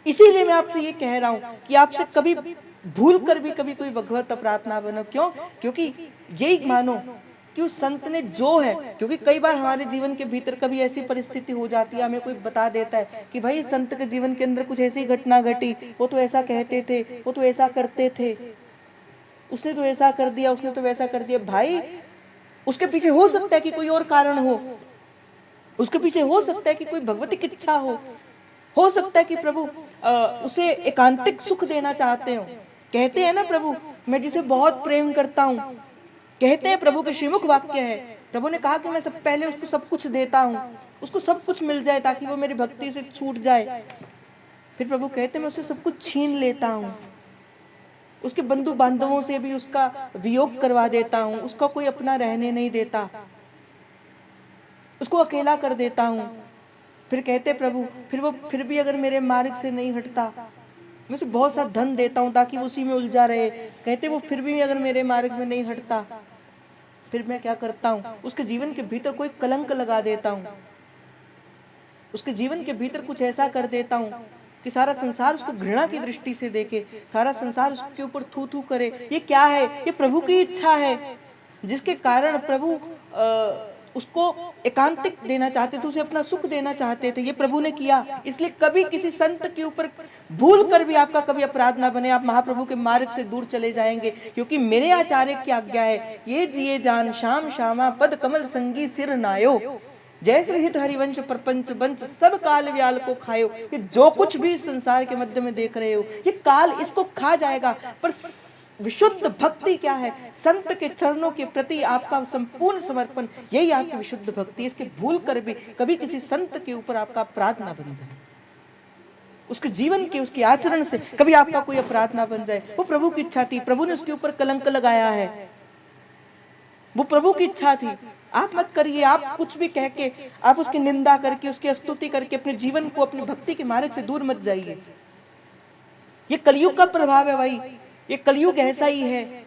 इसीलिए मैं आपसे ये कह रहा हूं कि आपसे कभी भूल कर भी कभी कोई भगवत अपराध ना बनो। क्यों? क्योंकि यही मानो कि उस संत ने जो है, क्योंकि कई बार हमारे जीवन के भीतर कभी ऐसी परिस्थिति हो जाती है, हमें कोई बता देता है कि भाई संत के जीवन के अंदर कुछ ऐसी घटना घटी, वो तो ऐसा कहते थे, वो तो ऐसा करते थे, उसने तो ऐसा कर दिया, उसने तो वैसा कर दिया। भाई उसके पीछे हो सकता है कि कोई और कारण हो, उसके पीछे हो सकता है कि कोई भगवतिक इच्छा हो सकता है कि प्रभु उसे एकांतिक सुख देना चाहते हो। कहते हैं ना प्रभु, मैं जिसे बहुत प्रेम करता हूं, कहते हैं प्रभु के श्रीमुख वाक्य है, प्रभु ने कहा कि मैं सब पहले उसको सब कुछ देता हूं, उसको सब कुछ मिल जाए ताकि वो मेरी भक्ति से छूट जाए। फिर प्रभु कहते हैं मैं उससे सब कुछ छीन लेता हूं, उसके बंधु बांधवों से भी उसका वियोग करवा देता हूं, उसका कोई अपना रहने नहीं देता, उसको अकेला कर देता हूं। फिर कहते प्रभु, फिर भी अगर मेरे मार्ग से नहीं हटता, मैं उसे बहुत सा धन देता हूं ताकि वो उसी में उलझा रहे। कहते वो फिर भी अगर मेरे मार्ग में नहीं हटता, फिर मैं क्या करता हूं? उसके जीवन के भीतर कोई कलंक लगा देता हूं, उसके जीवन के भीतर कुछ ऐसा कर देता हूं कि सारा संसार उसको घृणा की दृष्टि से देखे, सारा संसार उसके ऊपर थू थू करे। ये क्या है? ये प्रभु की इच्छा है, जिसके कारण प्रभु उसको एकांतिक देना चाहते थे, उसे अपना सुख देना चाहते थे। ये प्रभु ने किया। इसलिए कभी किसी संत के ऊपर भूल कर भी आपका कभी अपराध ना बने, आप महाप्रभु के मार्ग से दूर चले जाएंगे। क्योंकि मेरे आचार्य की आज्ञा है, ये जिए जान श्याम श्यामा पद कमल संगी सिर नायो, जैसे हित हरिवंश प्रपंच बंच सब काल व्याल को खायो। ये जो कुछ भी संसार के मध्य में देख रहे हो, ये काल इसको खा जाएगा, पर विशुद्ध भक्ति क्या है? संत के चरणों के प्रति आपका संपूर्ण समर्पण, यही आपकी विशुद्ध भक्ति। इसके भूल कर भी कभी किसी संत के ऊपर आपका अपराध ना बन जाए, उसके जीवन के, उसके आचरण से कभी आपका कोई अपराध ना बन जाए। वो प्रभु की इच्छा थी, प्रभु ने उसके ऊपर कलंक लगाया है, वो प्रभु की इच्छा थी। आप मत करिए, आप कुछ भी कह के, आप उसकी निंदा करके, उसकी स्तुति करके अपने जीवन को, अपनी भक्ति के मार्ग से दूर मत जाइए। ये कलयुग का प्रभाव है भाई, ये कलयुग ऐसा ही है।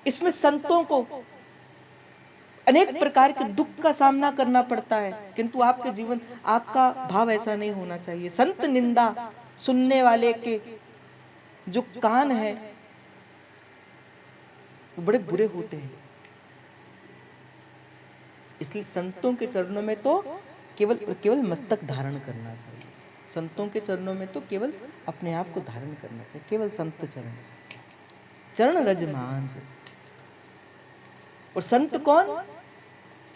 इसमें संतों को अनेक प्रकार के दुख का सामना करना पड़ता है, किंतु आपके जीवन, आपका भाव ऐसा नहीं होना चाहिए। संत निंदा सुनने वाले के जो कान है वो बड़े बुरे होते हैं। इसलिए संतों के चरणों में तो केवल मस्तक धारण करना चाहिए। संतों के चरणों में तो केवल अपने आप को धारण करना चाहिए, केवल संत चरण रज मांस। और संत कौन?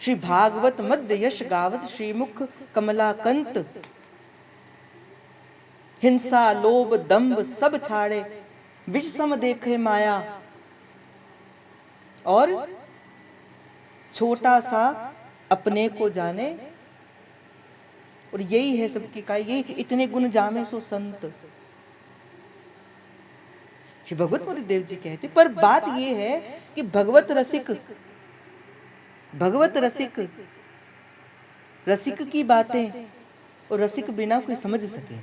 श्री भागवत मध्य यश गावत, श्रीमुख कमलाकंत, हिंसा लोभ दंभ सब छाड़े, विष सम देखे माया, और छोटा सा अपने को जाने। और यही है सबकी का, यही इतने गुण जामे सो संत। श्री भगवत देव जी कहते, पर बात यह है कि भगवत रसिक की बातें और रसिक बिना कोई समझ सके।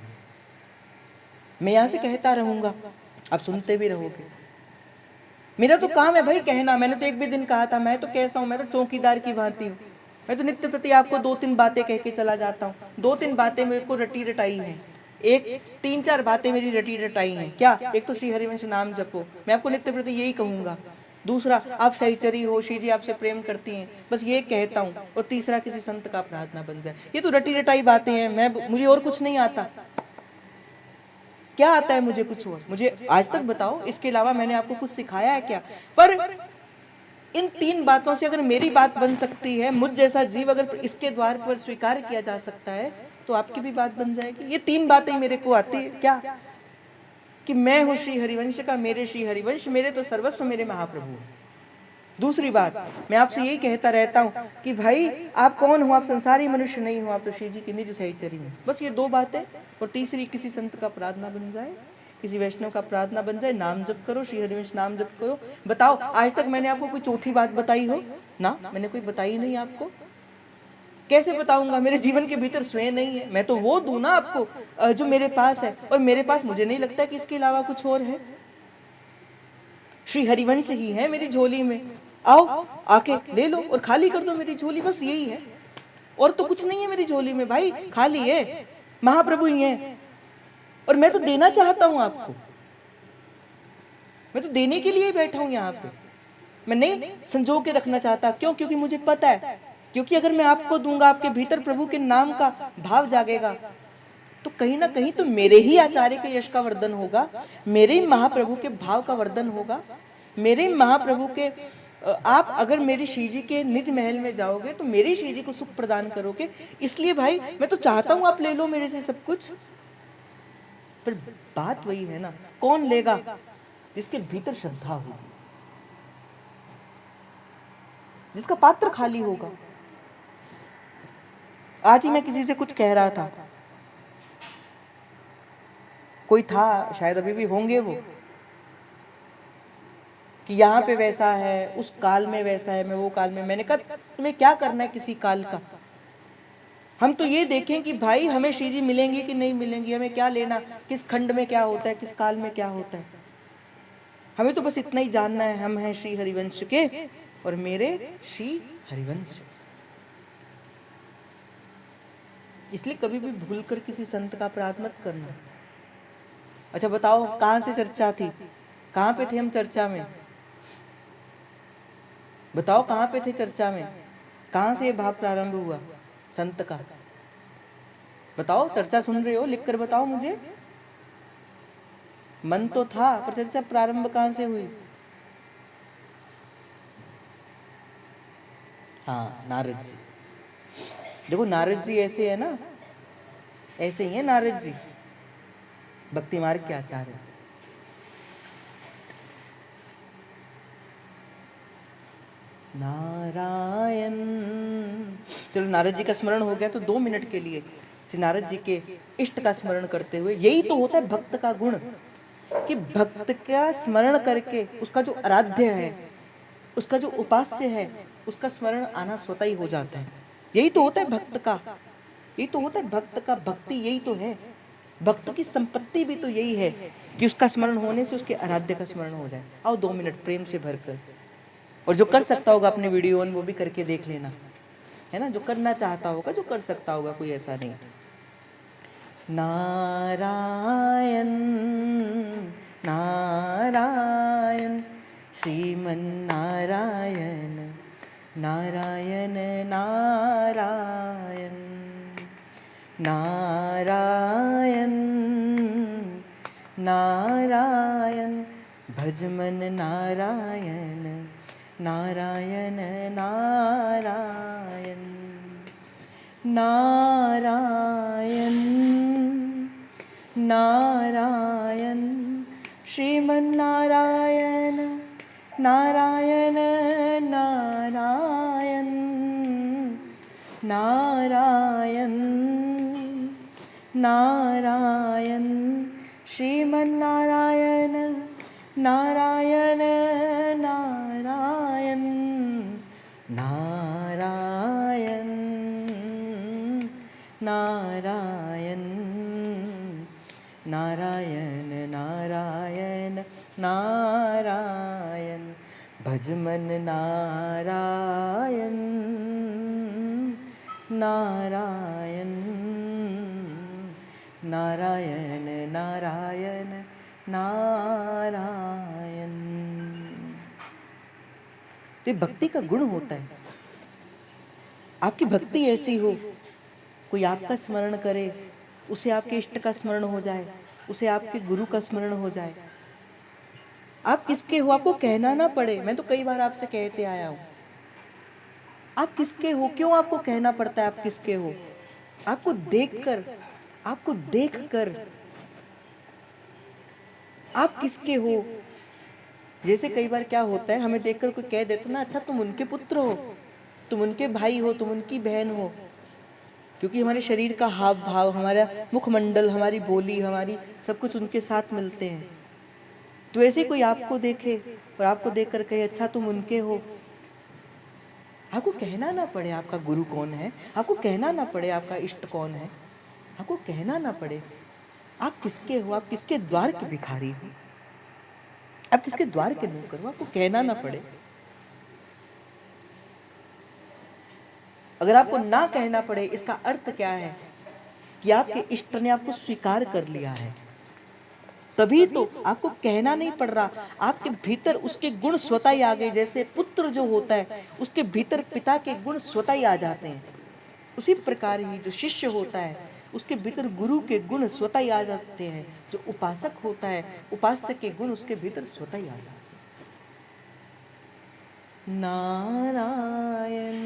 मैं यहां से कहता रहूंगा, आप सुनते भी रहोगे। मेरा तो काम है भाई कहना। मैंने तो एक भी दिन कहा था, मैं तो कैसा हूं, मैं तो चौकीदार की भांति हूं। मैं तो नित्य प्रति आपको 2-3 बातें कह के चला जाता हूँ। 2-3 बातें मेरे को रटी रटाई हैं, एक 3-4 बातें मेरी रटी रटाई हैं। क्या? एक तो श्री हरिवंश नाम जपो, मैं आपको नित्य प्रति यही कहूंगा। दूसरा, आप सहचरी हो, श्री जी आपसे प्रेम करती हैं, बस ये कहता हूँ। और तीसरा, किसी संत का प्रार्थना बन जाए। ये तो रटी रटाई बातें हैं, मुझे और कुछ नहीं आता। क्या आता है मुझे कुछ और? मुझे आज तक बताओ, इसके अलावा मैंने आपको कुछ सिखाया है क्या? पर इन 3 बातों से अगर मेरी बात बन सकती है, मुझ जैसा जीव अगर इसके द्वार पर स्वीकार किया जा सकता है, तो आपकी भी बात बन जाएगी। ये 3 बातें मेरे को आती है। क्या? कि मैं हूं श्री हरिवंश का, मेरे श्री हरिवंश, मेरे तो सर्वस्व मेरे महाप्रभु। दूसरी बात, मैं आपसे यही कहता रहता हूं कि भाई आप कौन हो? आप संसारी मनुष्य नहीं हो, आप तो श्री जी की निज सहचरी हो। बस ये 2 बातें। और तीसरी, किसी संत का प्रार्थना बन जाए, किसी वैष्णव का प्रार्थना बन जाए, नाम जप करो, श्री हरिवंश नाम जप करो। बताओ, आज तक मैंने आपको कोई चौथी बात बताई हो ना? मैंने कोई बताई नहीं आपको। कैसे बताऊंगा? मेरे जीवन के भीतर स्वयं नहीं है। मैं तो वो दूं ना आपको जो मेरे पास है, और मेरे पास मुझे नहीं लगता कि इसके अलावा कुछ और है। श्री हरिवंश ही है मेरी झोली में। आओ, आके ले लो और खाली कर दो मेरी झोली, बस यही है। और तो कुछ नहीं है मेरी झोली में भाई, खाली है, महाप्रभु ही है। और मैं तो देना चाहता हूं आपको, मैं तो देने के लिए बैठा हूं यहाँ पे। मैं नहीं संजो के रखना चाहता। क्यों? क्योंकि मुझे पता है, क्योंकि अगर मैं आपको दूंगा, आपके भीतर प्रभु के नाम का भाव जागेगा, तो कहीं ना कहीं तो मेरे ही आचार्य के यश का वर्धन होगा, मेरे ही महाप्रभु के भाव का वर्धन होगा, मेरे ही महाप्रभु के आप अगर मेरी श्री जी के निज महल में जाओगे तो मेरी श्री जी को सुख प्रदान करोगे। इसलिए भाई मैं तो चाहता हूं आप ले लो मेरे से सब कुछ। पर बात वही है ना, कौन लेगा? जिसके भीतर श्रद्धा होगी, जिसका पात्र खाली होगा। आज ही मैं किसी से कुछ कह रहा था, कोई था, शायद अभी भी होंगे वो, कि यहाँ पे वैसा है, उस काल में वैसा है, मैं वो काल में। मैंने कहा तुम्हें क्या करना है किसी काल का? हम तो ये देखें कि भाई हमें श्री जी मिलेंगी कि नहीं मिलेंगी, हमें क्या लेना, किस खंड में क्या होता है, किस काल में क्या होता है। हमें तो बस इतना ही जानना है, हम हैं श्री हरिवंश के और मेरे श्री हरिवंश। इसलिए कभी भी भूलकर किसी संत का अपराध मत करना। अच्छा बताओ, कहां से चर्चा थी? कहां पे थे हम चर्चा में? बताओ कहां पे थे चर्चा में? कहां से ये भाव प्रारंभ हुआ संत का? बताओ, चर्चा सुन रहे हो? लिख कर बताओ मुझे। मन तो था, पर चर्चा प्रारंभ कहां से हुई? हाँ, नारद जी। देखो नारद जी ऐसे है ना, ऐसे ही है नारद जी, भक्ति मार्ग के आचार्य। नारायण। चलो नारद जी का स्मरण हो गया तो 2 मिनट के लिए श्री नारद जी के इष्ट का स्मरण करते हुए, यही तो होता है भक्त का गुण, कि भक्त का स्मरण करके उसका जो आराध्य है, उसका जो उपास्य है, उसका स्मरण आना स्वतः ही हो जाता है। यही तो होता है भक्त का, यही तो होता है भक्त का। भक्ति यही तो है, भक्त की संपत्ति भी तो यही है कि उसका स्मरण होने से उसके आराध्य का स्मरण हो जाए। आओ 2 मिनट प्रेम से भरकर, और जो कर सकता होगा अपने वीडियो ऑन वो भी करके देख लेना, है ना? जो करना चाहता होगा, जो कर सकता होगा, कोई ऐसा नहीं। नारायण नारायण श्रीमन नारायण, नारायण नारायण, नारायण नारायण भजमन नारायण, नारायण नारायण, नारायण नारायण श्रीमन नारायण, नारायण नारायण, नारायण नारायण श्रीमन नारायण, नारायण नारायण, नारायण नारायण, नारायण नारायण नारायण भजमन नारायण। नारायण नारायण नारायण नारायण। तो ये भक्ति का गुण होता है। आपकी भक्ति ऐसी हो, कोई आपका स्मरण करे, उसे आपके इष्ट का स्मरण हो जाए, उसे आपके गुरु का स्मरण हो जाए। आप किसके हो आपको कहना ना पड़े। मैं तो कई बार आपसे कहते आया हूं, आप किसके हो, क्यों आपको कहना पड़ता है आप किसके हो। आपको देखकर आप किसके हो। जैसे कई बार क्या होता है, हमें देखकर कोई कह देता ना, अच्छा तुम उनके पुत्र हो, तुम उनके भाई हो, तुम उनकी बहन हो। क्योंकि हमारे शरीर का हाव भाव, हमारा मुखमंडल, हमारी बोली, हमारी सब कुछ उनके साथ मिलते हैं। तो ऐसे कोई आपको देखे और आपको देखकर कहे अच्छा तुम उनके हो, आपको कहना ना पड़े आपका गुरु कौन है, आपको कहना ना पड़े आपका इष्ट कौन है, आपको कहना ना पड़े आप किसके हो, आप किसके द्वार के भिखारी हो, आप किसके द्वार के नौकर हो, आपको कहना ना पड़े। अगर आपको ना कहना पड़े, इसका अर्थ क्या है कि आपके इष्ट ने आपको स्वीकार कर लिया है, तभी तो आपको कहना नहीं पड़ रहा। आपके भीतर उसके गुण स्वतः ही आ गए। जैसे पुत्र जो होता है उसके भीतर पिता के गुण स्वतः ही आ जाते हैं, उसी प्रकार ही जो शिष्य होता है उसके भीतर गुरु के गुण स्वतः ही आ जाते हैं। जो उपासक होता है उपासक के गुण उसके भीतर स्वतः ही आ जाते हैं। नारायण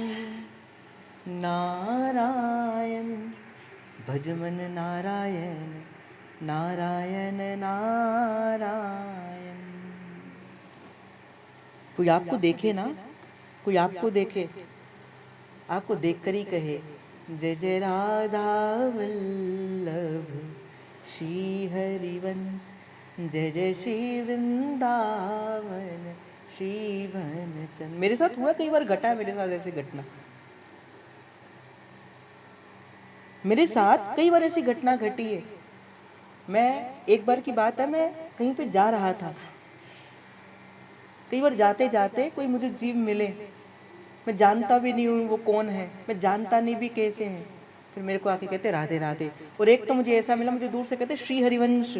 नारायण भजमन नारायण नारायण नारायण। कोई आपको देखे ना, कोई आपको देखे, आपको देखकर ही कहे जय जय राधा वल्लभ श्री हरिवंश, जय जय श्री वृंदावन श्री वनचंद। मेरे साथ हुआ कई बार, घटा है मेरे साथ ऐसी घटना, मेरे साथ कई बार ऐसी घटना घटी है। मैं एक बार की बात है, मैं कहीं पे जा रहा था, कई बार जाते जाते कोई मुझे जीव मिले, मैं जानता भी नहीं हूँ वो कौन है, मैं जानता नहीं भी कैसे हैं, फिर मेरे को आके कहते राधे राधे। और एक तो मुझे ऐसा मिला, मुझे दूर से कहते श्री हरिवंश।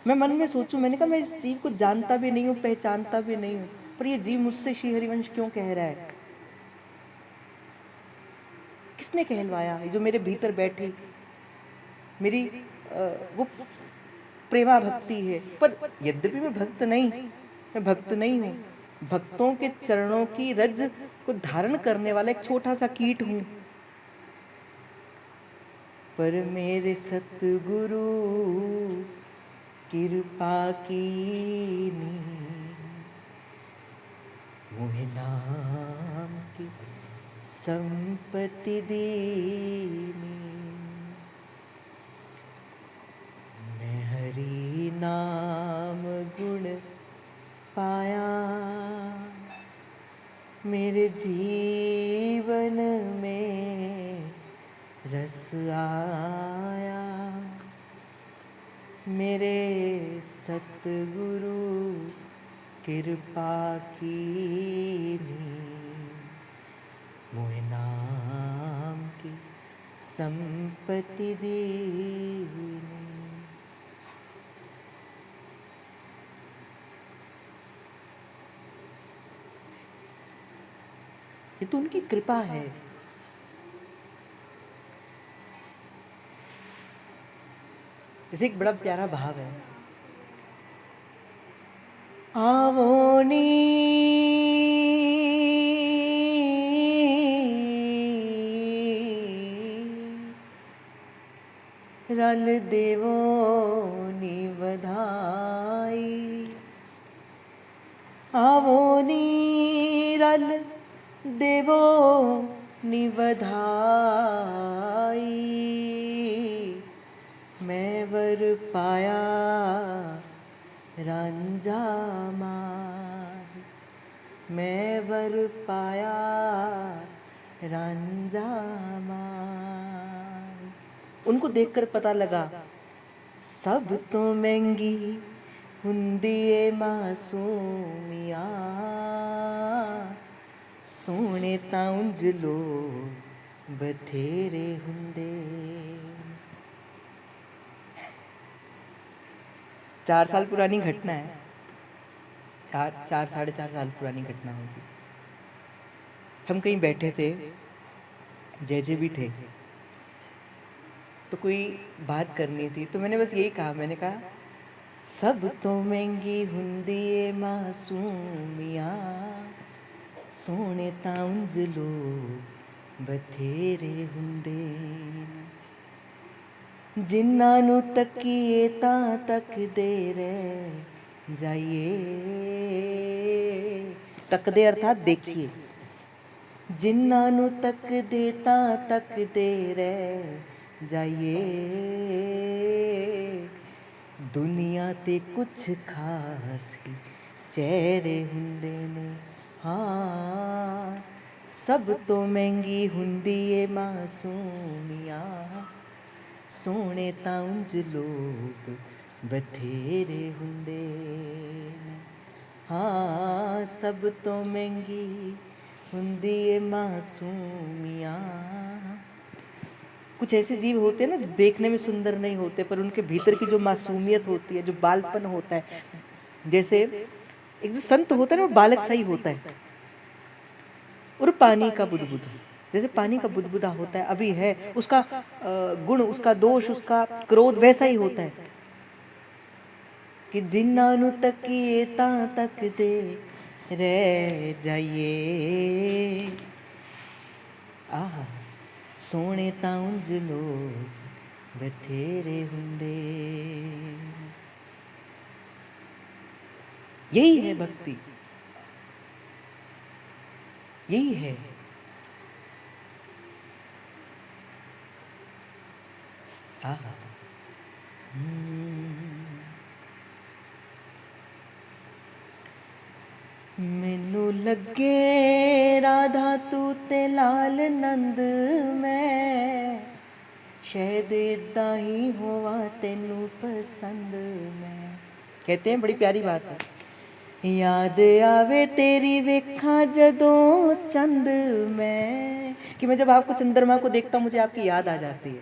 मैं मन में सोचूं, मैंने कहा मैं इस जीव को जानता भी नहीं हूँ, पहचानता भी नहीं हूँ, पर ये जीव मुझसे श्री हरिवंश क्यों कह रहा है, किसने कहलवाया। जो मेरे भीतर बैठी मेरी वो प्रेमा भक्ति है। पर यद्यपि मैं भक्त नहीं, मैं भक्त नहीं हूँ, भक्तों के चरणों की रज को धारण करने वाला एक छोटा सा कीट हूँ। पर मेरे सतगुरु कृपा कीनी, मोहे नाम की संपत्ति दीनी। मैं हरि नाम गुण पाया, मेरे जीवन में रस आया। मेरे सतगुरु कृपा कीनी, मोहे नाम की संपत्ति दीनी। ये तो उनकी कृपा है। जैसे एक बड़ा प्यारा भाव है, आवोनी रल देवो निवधाई, आवोनी रल देवो निवधाई। मैं वर पाया रांझा मार, मैं वर पाया रांझा मार। उनको देखकर पता लगा सब तो महंगी हुंदी ए मासूमिया, सोने तां उंझ लो बथेरे हुंदे। 4 साल पुरानी घटना है, 4-4.5 साल पुरानी घटना होगी। हम कहीं बैठे थे, जैजे भी थे, तो कोई बात करनी थी, तो मैंने बस यही कहा, मैंने कहा सब तो महंगी हुंदी ए मासूमिया, सोने तां उंज लोग बथेरे हुंदे, जिन्हां नूं तकीए तां तकदे रह जाइए। तकदे अर्थात देखिए, जिन्हां नूं तकदे तां तकदे रह जाइए। दुनिया ते कुछ खास ही चेहरे हुंदे ने, हाँ सब तो महंगी हुंदी ए मासूमिया, सोने तां उंज लोग बथेरे हुंदे ने, हाँ सब तो महंगी हुंदी ए मासूमिया। कुछ ऐसे जीव होते हैं ना जो देखने में सुंदर नहीं होते, पर उनके भीतर की जो मासूमियत होती है, जो बालपन होता है, जैसे एक जो संत होता है ना, वो बालक सा ही होता है। और पानी का बुदबुद, जैसे पानी का बुदबुदा होता है, अभी है, उसका गुण, उसका दोष, उसका क्रोध वैसा ही होता है कि जिन्हां नूं तकीए तां तकदे रह जाइए। आह सोने तां उंज लोग बथेरे हुंदे। यही है भक्ति, यही है। आह मैनू लगे राधा तू ते लाल नंद मैं, शायद इदा ही होवा तेनू पसंद मैं। कहते हैं, बड़ी प्यारी बात है, याद आवे तेरी वेखा जदों चंद मैं, कि मैं जब आपको चंद्रमा को देखता हूँ मुझे आपकी याद आ जाती है,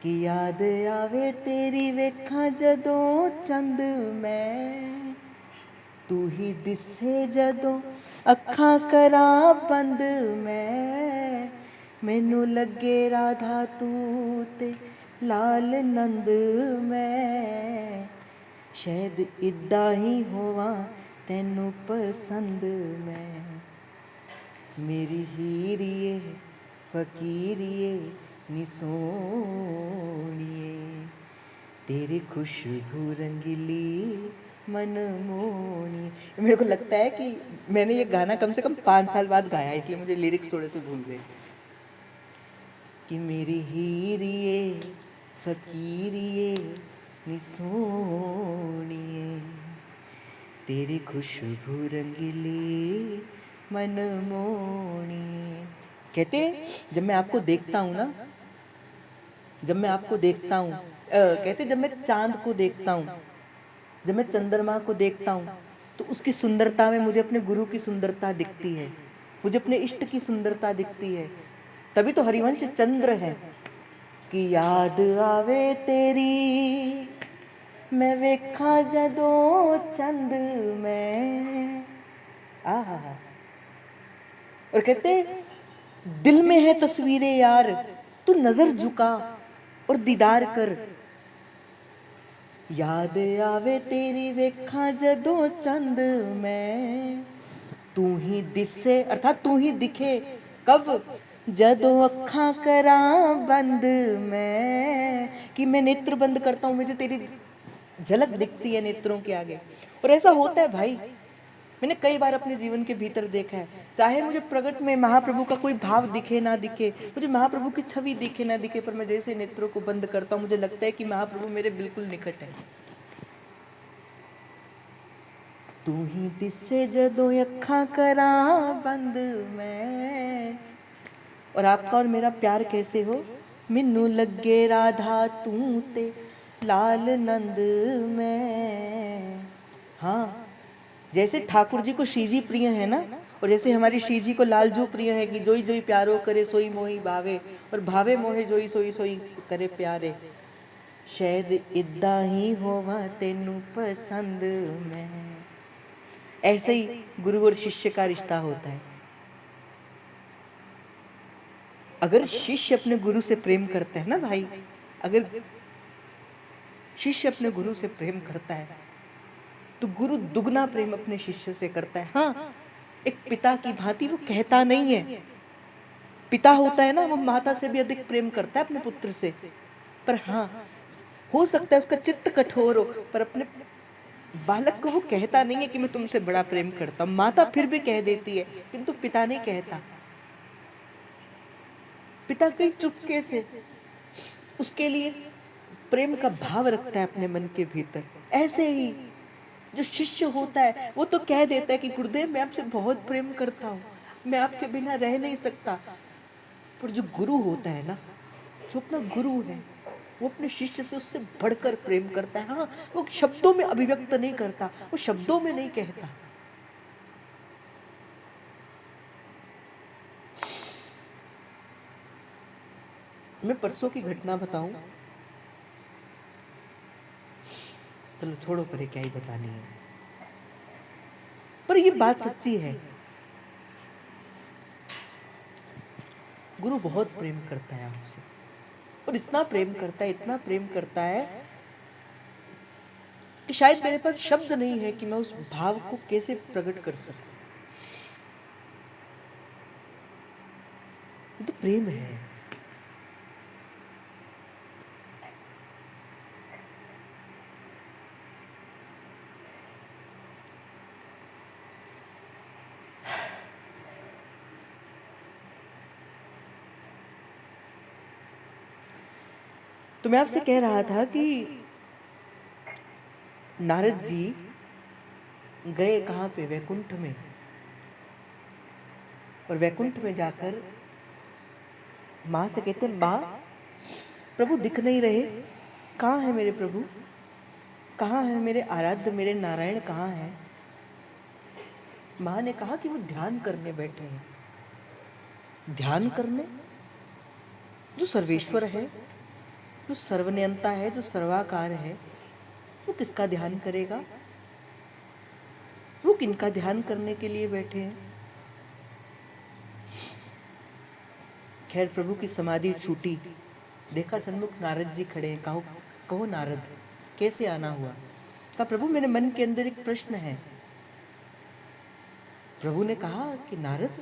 कि याद आवे तेरी वेखा जदों चंद मैं, तू ही दिसे जदों अखां करा बंद मैं, मैनू लगे राधा तू ते लाल नंद मैं, शायद इदा ही होवा तेनू पसंद मैं। मेरी हीरिए फकीरिए नी सोनिए, तेरी खुशबू रंगीली मन मोनी। मेरे को लगता है कि मैंने ये गाना कम से कम 5 साल बाद गाया, इसलिए मुझे लिरिक्स थोड़े से भूल गए। कि मेरी हीरिए फकीरिए नी सोनिए, तेरी खुशबू रंगीली मन मोनी। कहते हैं, जब मैं आपको देखता हूँ ना, जब मैं आपको देखता हूँ, कहते जब मैं चांद को देखता हूँ, जब मैं चंद्रमा को देखता हूँ, तो उसकी सुंदरता में मुझे अपने गुरु की सुंदरता दिखती है, मुझे अपने इष्ट की सुंदरता दिखती है। तभी तो हरिवंश चंद्र है कि याद आवे तेरी मैं वेखा जदों चंद मैं। आहा, और कहते दिल में है तस्वीरें यार, तू नजर झुका और दीदार कर, याद आवे तेरी वेखा जदों चंद मैं, तू ही दिसे अर्थात तू ही दिखे कब, जदों अखां करा बंद मैं, कि मैं नेत्र बंद करता हूँ, मुझे तेरी झलक दिखती है नेत्रों के आगे। और ऐसा होता है भाई, मैंने कई बार अपने जीवन के भीतर देखा है, चाहे मुझे प्रकट में महाप्रभु का कोई भाव दिखे ना दिखे, मुझे महाप्रभु की छवि दिखे ना दिखे, पर मैं जैसे नेत्रों को बंद करता हूँ, मुझे लगता है कि महाप्रभु मेरे बिल्कुल निकट है। तू ही दिसे जदों अखां करा बंद मैं। और आपका और मेरा प्यार कैसे हो, मिन्नू लगे राधा तू ते लाल नंद मैं। हाँ, जैसे ठाकुर जी को श्रीजी प्रिय है ना, और जैसे हमारी श्री जी को लालजू प्रिय है कि जोई जोई प्यारो करे सोई मोही भावे, और भावे मोहे जोई सोई सोई करे प्यारे, शायद इदा ही होवा तेनू पसंद में। ऐसे ही गुरु और शिष्य का रिश्ता होता है। अगर शिष्य अपने गुरु से प्रेम करता है ना भाई, अगर शिष्य अपने गुरु से प्रेम करता है तो गुरु दुगना प्रेम अपने शिष्य से करता है। हाँ, एक पिता की भांति वो कहता नहीं है। पिता होता है ना, वो माता से भी अधिक प्रेम करता है अपने पुत्र से, पर हाँ हो सकता है उसका चित्त कठोर हो, पर अपने बालक को वो कहता नहीं है कि मैं तुमसे बड़ा प्रेम करता हूं। माता फिर भी कह देती है, किंतु पिता नहीं कहता। पिता कहीं चुपके से उसके लिए प्रेम का भाव रखता है अपने मन के भीतर। ऐसे ही जो शिष्य होता है वो तो कह देता है कि गुरुदेव मैं आपसे बहुत प्रेम करता हूँ, मैं आपके बिना रह नहीं सकता। पर जो गुरु होता है ना, जो अपना गुरु है, वो अपने शिष्य से उससे बढ़कर प्रेम करता है। हाँ, वो शब्दों में अभिव्यक्त नहीं करता, वो शब्दों में नहीं कहता। मैं परसों की घटना बताऊं, चलो छोड़ो, पर क्या ही बतानी है, पर ये बात सच्ची है। गुरु बहुत प्रेम करता है आपसे, और इतना प्रेम करता है, इतना प्रेम करता है कि शायद मेरे पास शब्द नहीं है कि मैं उस भाव को कैसे प्रकट कर सकूं। ये तो प्रेम है। तो मैं आपसे कह रहा था कि नारद जी गए कहां पे? वैकुंठ में। और वैकुंठ में जाकर माँ से कहते हैं, माँ प्रभु दिख नहीं रहे, कहाँ है मेरे प्रभु, कहाँ है मेरे आराध्य, मेरे नारायण कहाँ है? माँ ने कहा कि वो ध्यान करने बैठे हैं। ध्यान करने? जो सर्वेश्वर है, जो सर्वनियंता है, जो सर्वाकार है, वो किसका ध्यान करेगा? वो किनका ध्यान करने के लिए बैठे हैं? खैर प्रभु की समाधि छूटी, देखा सन्मुख नारद जी खड़े हैं। कहो कहो नारद, कैसे आना हुआ? कहा प्रभु मेरे मन के अंदर एक प्रश्न है। प्रभु ने कहा कि नारद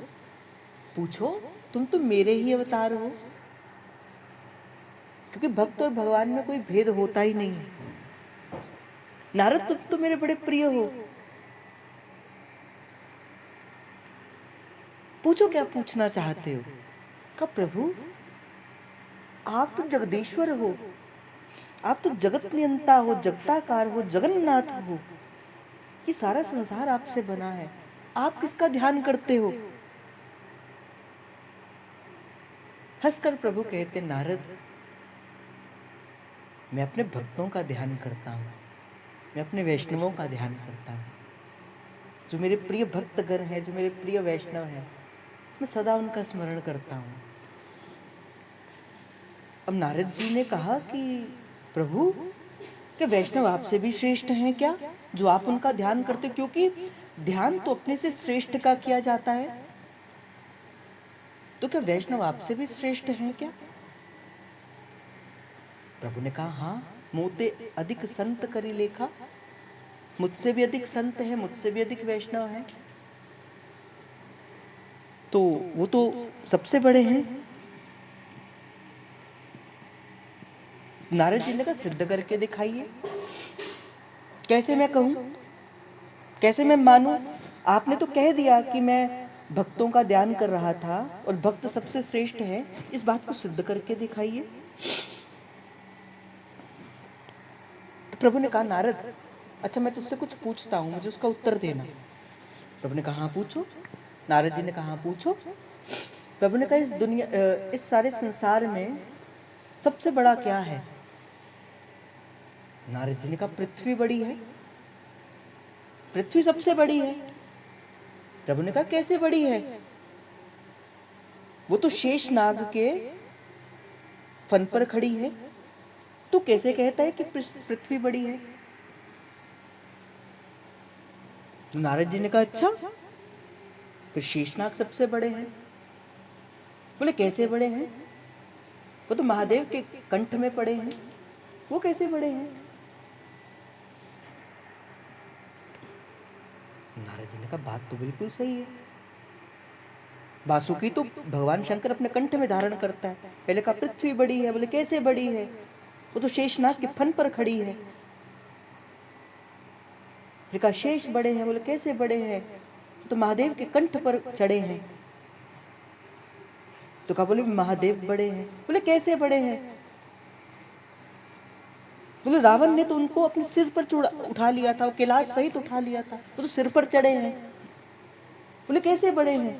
पूछो, तुम तो मेरे ही अवतार हो, क्योंकि भक्त और भगवान में कोई भेद होता ही नहीं। नारद तुम तो मेरे बड़े प्रिय हो, पूछो क्या पूछना चाहते हो? कहा प्रभु आप तो जगदीश्वर हो, आप तो जगत नियंता हो, जगताकार हो, जगन्नाथ हो, ये सारा संसार आपसे बना है, आप किसका ध्यान करते हो? हंसकर प्रभु कहते, नारद मैं अपने भक्तों का ध्यान करता हूँ, मैं अपने वैष्णवों का ध्यान करता हूँ। जो मेरे प्रिय भक्तगण हैं, जो मेरे प्रिय वैष्णव हैं, मैं सदा उनका स्मरण करता हूँ। अब नारद जी ने कहा कि प्रभु क्या वैष्णव आपसे भी श्रेष्ठ हैं क्या, जो आप उनका ध्यान करते हो? क्योंकि ध्यान तो अपने से श्रेष्ठ का किया जाता है, तो क्या वैष्णव आपसे भी श्रेष्ठ हैं क्या? प्रभु ने कहा हाँ, मोते अधिक संत करी लेखा, मुझसे भी अधिक संत है, मुझसे भी अधिक वैष्णव है, तो वो तो सबसे बड़े हैं। नारद जी ने कहा सिद्ध करके दिखाइए। कैसे मैं कहूं, कैसे मैं मानूं? आपने तो कह दिया कि मैं भक्तों का ध्यान कर रहा था और भक्त सबसे श्रेष्ठ है, इस बात को सिद्ध करके दिखाइए। तो प्रभु ने कहा नारद अच्छा मैं तुझसे कुछ पूछता हूं, मुझे उसका उत्तर देना। प्रभु ने कहा हाँ पूछो। नारद जी ने कहा हाँ पूछो। प्रभु ने कहा इस दुनिया, इस सारे संसार में सबसे बड़ा क्या है? नारद जी ने कहा पृथ्वी बड़ी है, पृथ्वी सबसे बड़ी है। प्रभु ने कहा कैसे बड़ी है? वो तो शेष नाग के फन पर खड़ी है, तू कैसे कहता है कि पृथ्वी बड़ी है? नारद जी ने कहा अच्छा, फिर शेषनाग सबसे बड़े हैं। बोले कैसे बड़े हैं? वो तो महादेव के कंठ में पड़े हैं, वो कैसे बड़े हैं? नारद जी ने कहा बात तो बिल्कुल सही है। वासुकी तो भगवान शंकर अपने कंठ में धारण करता है। पहले कहा पृथ्वी बड़ी है, बोले कैसे बड़ी है? वो तो शेषनाग के फन पर खड़ी है। फिर कहा शेष बड़े हैं, बोले कैसे बड़े हैं? तो महादेव के कंठ पर चढ़े हैं। तो कहा बोले महादेव बड़े हैं, बोले कैसे बड़े हैं? बोले रावण ने तो उनको अपने सिर पर उठा लिया था, वो कैलाश सहित उठा लिया था, वो तो सिर पर चढ़े हैं। बोले कैसे बड़े हैं?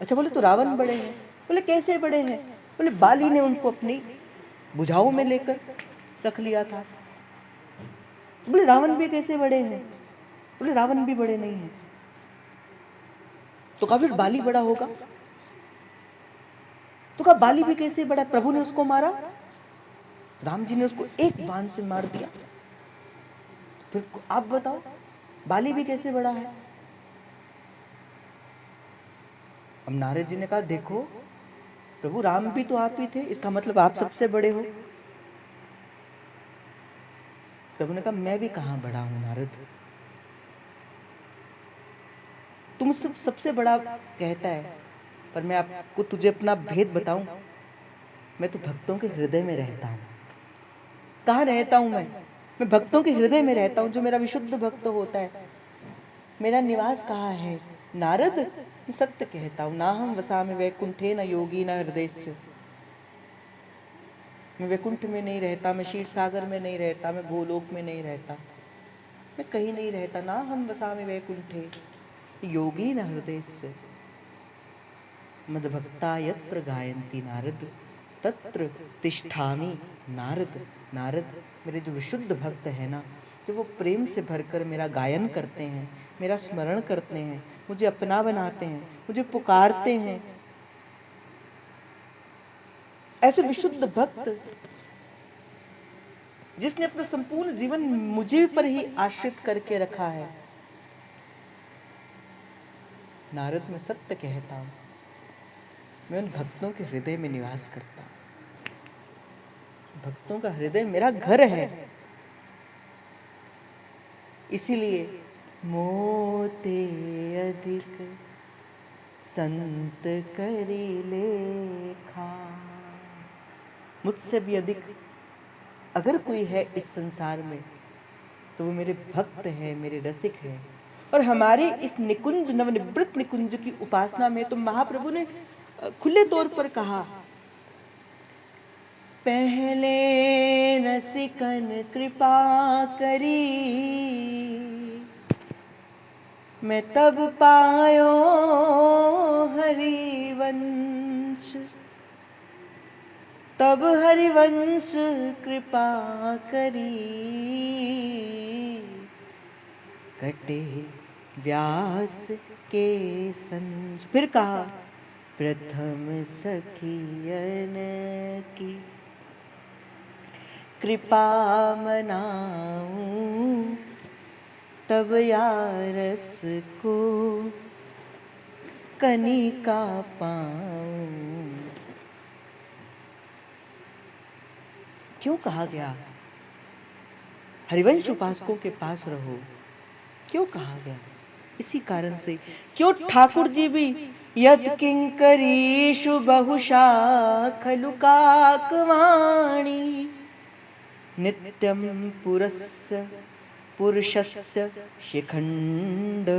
अच्छा, बोले तो रावण बड़े हैं, बोले कैसे बड़े हैं? बोले बाली ने उनको अपनी भुजाओं में लेकर रख लिया था। बोले रावण भी कैसे बड़े हैं? बोले रावण भी बड़े नहीं हैं। तो कहा फिर बाली बड़ा होगा। तो कहा बाली भी कैसे बड़ा? प्रभु ने उसको मारा, राम जी ने उसको एक बाण से मार दिया। फिर आप बताओ बाली भी कैसे बड़ा है? अब नारद जी ने कहा देखो प्रभु, राम भी तो आप ही थे, इसका मतलब आप सबसे बड़े हो। प्रभु ने कहा मैं भी कहां बड़ा हूं नारद, तुम मुझसे सबसे बड़ा कहता है, पर मैं आपको तुझे अपना भेद बताऊं, मैं तो भक्तों के हृदय में रहता हूं। कहाँ रहता हूं मैं भक्तों के हृदय में रहता हूं। जो मेरा विशुद्ध भक्त होता है, मेरा निवास कहाँ है नारद? मैं सत्य कहता हूं, ना हम वसामि वैकुंठे न योगी न हृदयश्च। मैं वैकुंठ में नहीं रहता, मैं क्षीर सागर में नहीं रहता, मैं गोलोक में नहीं रहता, मैं कहीं नहीं रहता। ना हम वसामि वैकुंठे योगी न हृदयश्च मद्भक्ता यत्र गायन्ति नारद तत्र तिष्ठामि नारद। नारद, मेरे जो विशुद्ध भक्त है ना, जो वो प्रेम से भरकर मेरा गायन करते हैं, मेरा स्मरण करते हैं, मुझे अपना बनाते हैं, मुझे पुकारते हैं, ऐसे विशुद्ध भक्त जिसने अपना संपूर्ण जीवन मुझे पर ही आश्रित करके रखा है, नारद मैं सत्य कहता हूं, मैं उन भक्तों के हृदय में निवास करता हूं। भक्तों का हृदय मेरा घर है। इसीलिए मोते अधिक संत करी लेखा, मुझसे भी अधिक अगर कोई है इस संसार में तो वो मेरे भक्त है, मेरे रसिक है। और हमारे इस निकुंज, नवनिवृत्त निकुंज की उपासना में तो महाप्रभु ने खुले तौर पर कहा, पहले रसिकन कृपा करी, मैं तब पायो हरिवंश, तब हरिवंश कृपा करी, कटे व्यास के संज। फिर कहा प्रथम सखियन की कृपा मनाऊं, तब यारस को कनिका पाऊं। क्यों कहा गया हरिवंश उपासकों के पास रहो? क्यों कहा गया? इसी कारण से। क्यों ठाकुर जी भी यद किंकरीषु बहुशा खलु काकवाणी, नित्यं पुरस्य पुरुषस्य शिखंडमूलिः।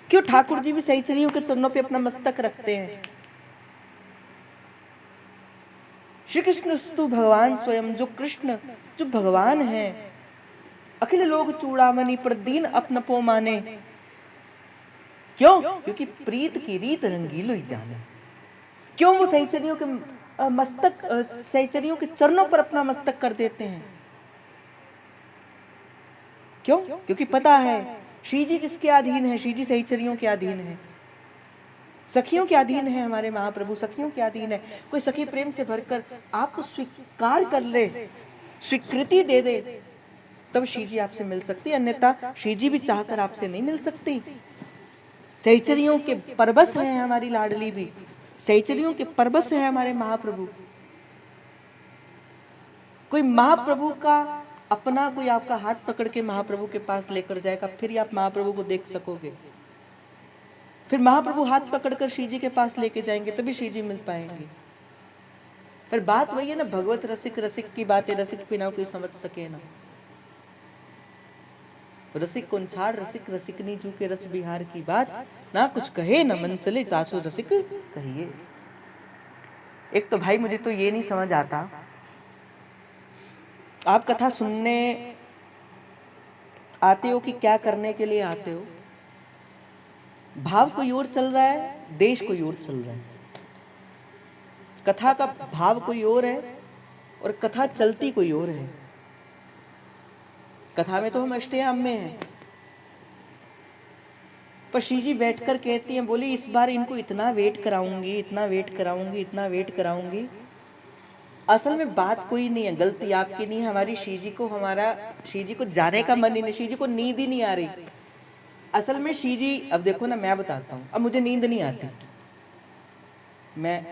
क्यों ठाकुर जी भी सहचरियों के चरणों पे अपना मस्तक रखते हैं? श्री कृष्ण स्तु भगवान स्वयं, जो कृष्ण जो भगवान है, अखिल लोग चूड़ामणि पर दीन अपनपो माने। क्यों? क्योंकि प्रीत की रीत रंगीलो ही जाने। क्यों वो सहचरियों के मस्तक, सहचरियों के चरणों पर अपना मस्तक कर देते हैं? क्यों? क्योंकि पता है श्री जी किसके अधीन है? श्री जी सहचरियों के अधीन है, सखियों के अधीन है, हमारे महाप्रभु सखियों के अधीन है। कोई सखी प्रेम से भरकर आपको स्वीकार कर ले, स्वीकृति दे दे, तब श्री जी आपसे मिल सकती, अन्यथा श्री जी भी चाहकर आपसे नहीं मिल सकती। सहचरियों के परबस हैं हमारी लाडली भी, सहचरियों के परबस हैं हमारे महाप्रभु। कोई महाप्रभु का अपना कोई आपका हाथ पकड़ के महाप्रभु के पास लेकर जाएगा, फिर ही आप महाप्रभु को देख सकोगे। फिर महाप्रभु हाथ पकड़कर श्री जी के पास लेके जाएंगे, तभी श्री जी मिल पाएंगे। पर बात वही है ना, भगवत रसिक रसिक की बातें रसिक बिना कोई समझ सके ना। रसिक कौन छाड़ रसिक रसिकनी जू के रस बिहार की बात, ना कुछ कहे ना मन चले चासो रसिक कहिए। एक तो भाई मुझे तो ये नहीं समझ आता, आप कथा सुनने आते हो कि क्या करने के लिए आते हो? भाव कोई और चल रहा है, देश कोई और चल रहा है। कथा का भाव कोई और है और कथा चलती कोई और है। कथा में तो हम अष्टयाम में हैं, पर श्री जी बैठकर कहती हैं, बोली इस बार इनको इतना वेट कराऊंगी, इतना वेट कराऊंगी, इतना वेट कराऊंगी। असल में बात कोई नहीं है, गलती आपकी नहीं है, हमारी श्री जी को, हमारा श्री जी को जाने का मन ही नहीं, श्री जी को नींद ही नहीं आ रही। असल में श्री जी, अब देखो ना, मैं बताता हूँ, अब मुझे नींद नहीं आती, मैं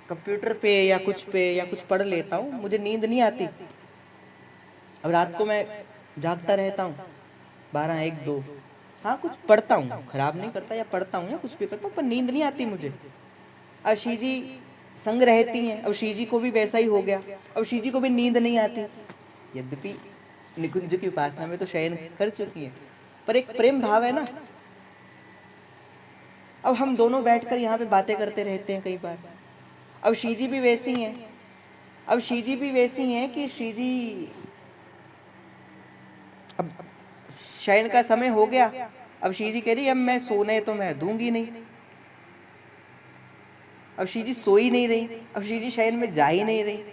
कंप्यूटर पे या कुछ पढ़ लेता हूँ, मुझे नींद नहीं आती। अब रात को मैं जागता रहता हूँ 12, 1, 2, हाँ कुछ पढ़ता हूँ, खराब नहीं करता, या पढ़ता हूँ या कुछ भी करता हूँ, पर नींद नहीं आती मुझे। अब श्री जी संग रहती हैं, अब श्री जी को भी वैसा ही हो गया, अब श्री जी को भी नींद नहीं आती। यद्यपि निकुंज की उपासना में तो शयन कर चुकी है, पर एक प्रेम भाव है ना। अब हम दोनों बैठकर यहाँ पे बातें करते रहते हैं कई बार। अब श्री जी भी वैसी हैं, अब श्री जी भी वैसी हैं कि श्री जी, अब शयन का समय हो गया, अब श्री जी कह रही अब मैं सोने तो मैं दूंगी नहीं। अब श्री जी सो ही नहीं रही, अब श्री जी शयन में जा ही नहीं रही।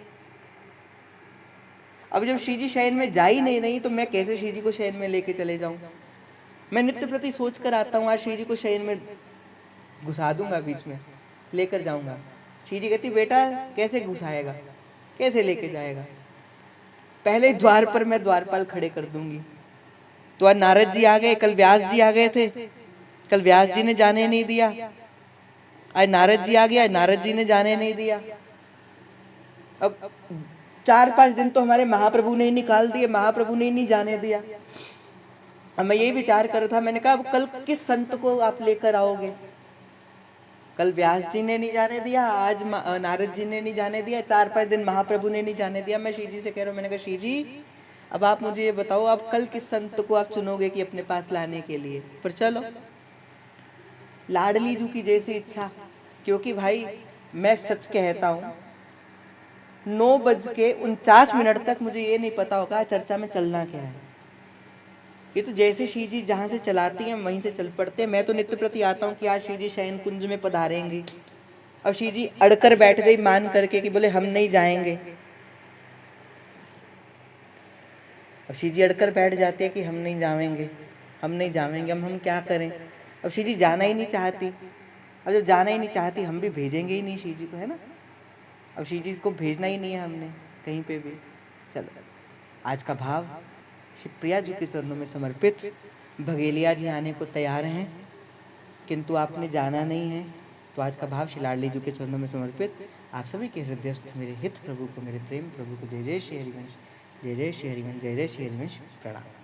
अब जब श्री जी शयन में जा ही नहीं रही, तो मैं कैसे श्री जी को शयन में लेके चले जाऊं? मैं नित्य प्रति सोच कर आता हूँ, आज श्री जी को शयन में घुसा दूंगा, बीच में लेकर जाऊंगा। श्री जी कहती बेटा कैसे घुसाएगा, कैसे लेके जाएगा? पहले द्वार पर मैं द्वारपाल खड़े कर दूंगी। तो आज नारद जी आ गए, कल व्यास जी आ गए थे, कल व्यास जी ने जाने नहीं दिया, आज नारद जी आ गया, नारद जी ने जाने नहीं दिया। अब 4-5 दिन तो हमारे महाप्रभु ने ही निकाल दिए, महाप्रभु ने ही नहीं जाने दिया। अब मैं यही विचार कर रहा था, मैंने कहा अब कल किस संत को आप लेकर आओगे? कल व्यास जी ने नहीं जाने दिया, आज नारद जी ने नहीं जाने दिया, 4-5 दिन महाप्रभु ने नहीं जाने दिया। मैं श्री जी से कह रहा हूँ, मैंने कहा श्री जी अब आप मुझे ये बताओ, आप कल किस संत को आप चुनोगे कि अपने पास लाने के लिए? पर चलो लाडली जू की जैसी इच्छा, क्योंकि भाई मैं सच कहता हूँ 9:49 तक मुझे ये नहीं पता होगा चर्चा में चलना क्या है। ये तो जैसे श्री जी जहाँ से चलाती हैं वहीं से चल पड़ते हैं। मैं तो नित्य प्रति आता हूँ कि आज श्री जी शयन कुंज में पधारेंगे, अब श्री जी अड़कर बैठ गई मान करके कि बोले हम नहीं जाएंगे। अब श्री जी अड़कर बैठ जाते हैं कि हम नहीं जाएंगे, हम नहीं जाएंगे, हम क्या करें? अब श्री जी जाना ही नहीं चाहती, अब जब जाना ही नहीं चाहती हम भी भेजेंगे ही नहीं श्री जी को, है ना। अब श्री जी को भेजना ही नहीं है हमने कहीं पे भी। चलो आज का भाव श्री प्रिया जी के चरणों में समर्पित। भगेलिया जी आने को तैयार हैं, किंतु आपने जाना नहीं है, तो आज का भाव श्री लाडली जी के चरणों में समर्पित। आप सभी के हृदयस्थ मेरे हित प्रभु को, मेरे प्रेम प्रभु को जय जय श्री हरिवंश, जय जय श्री हरिवंश, जय जय श्री हरिवंश। प्रणाम।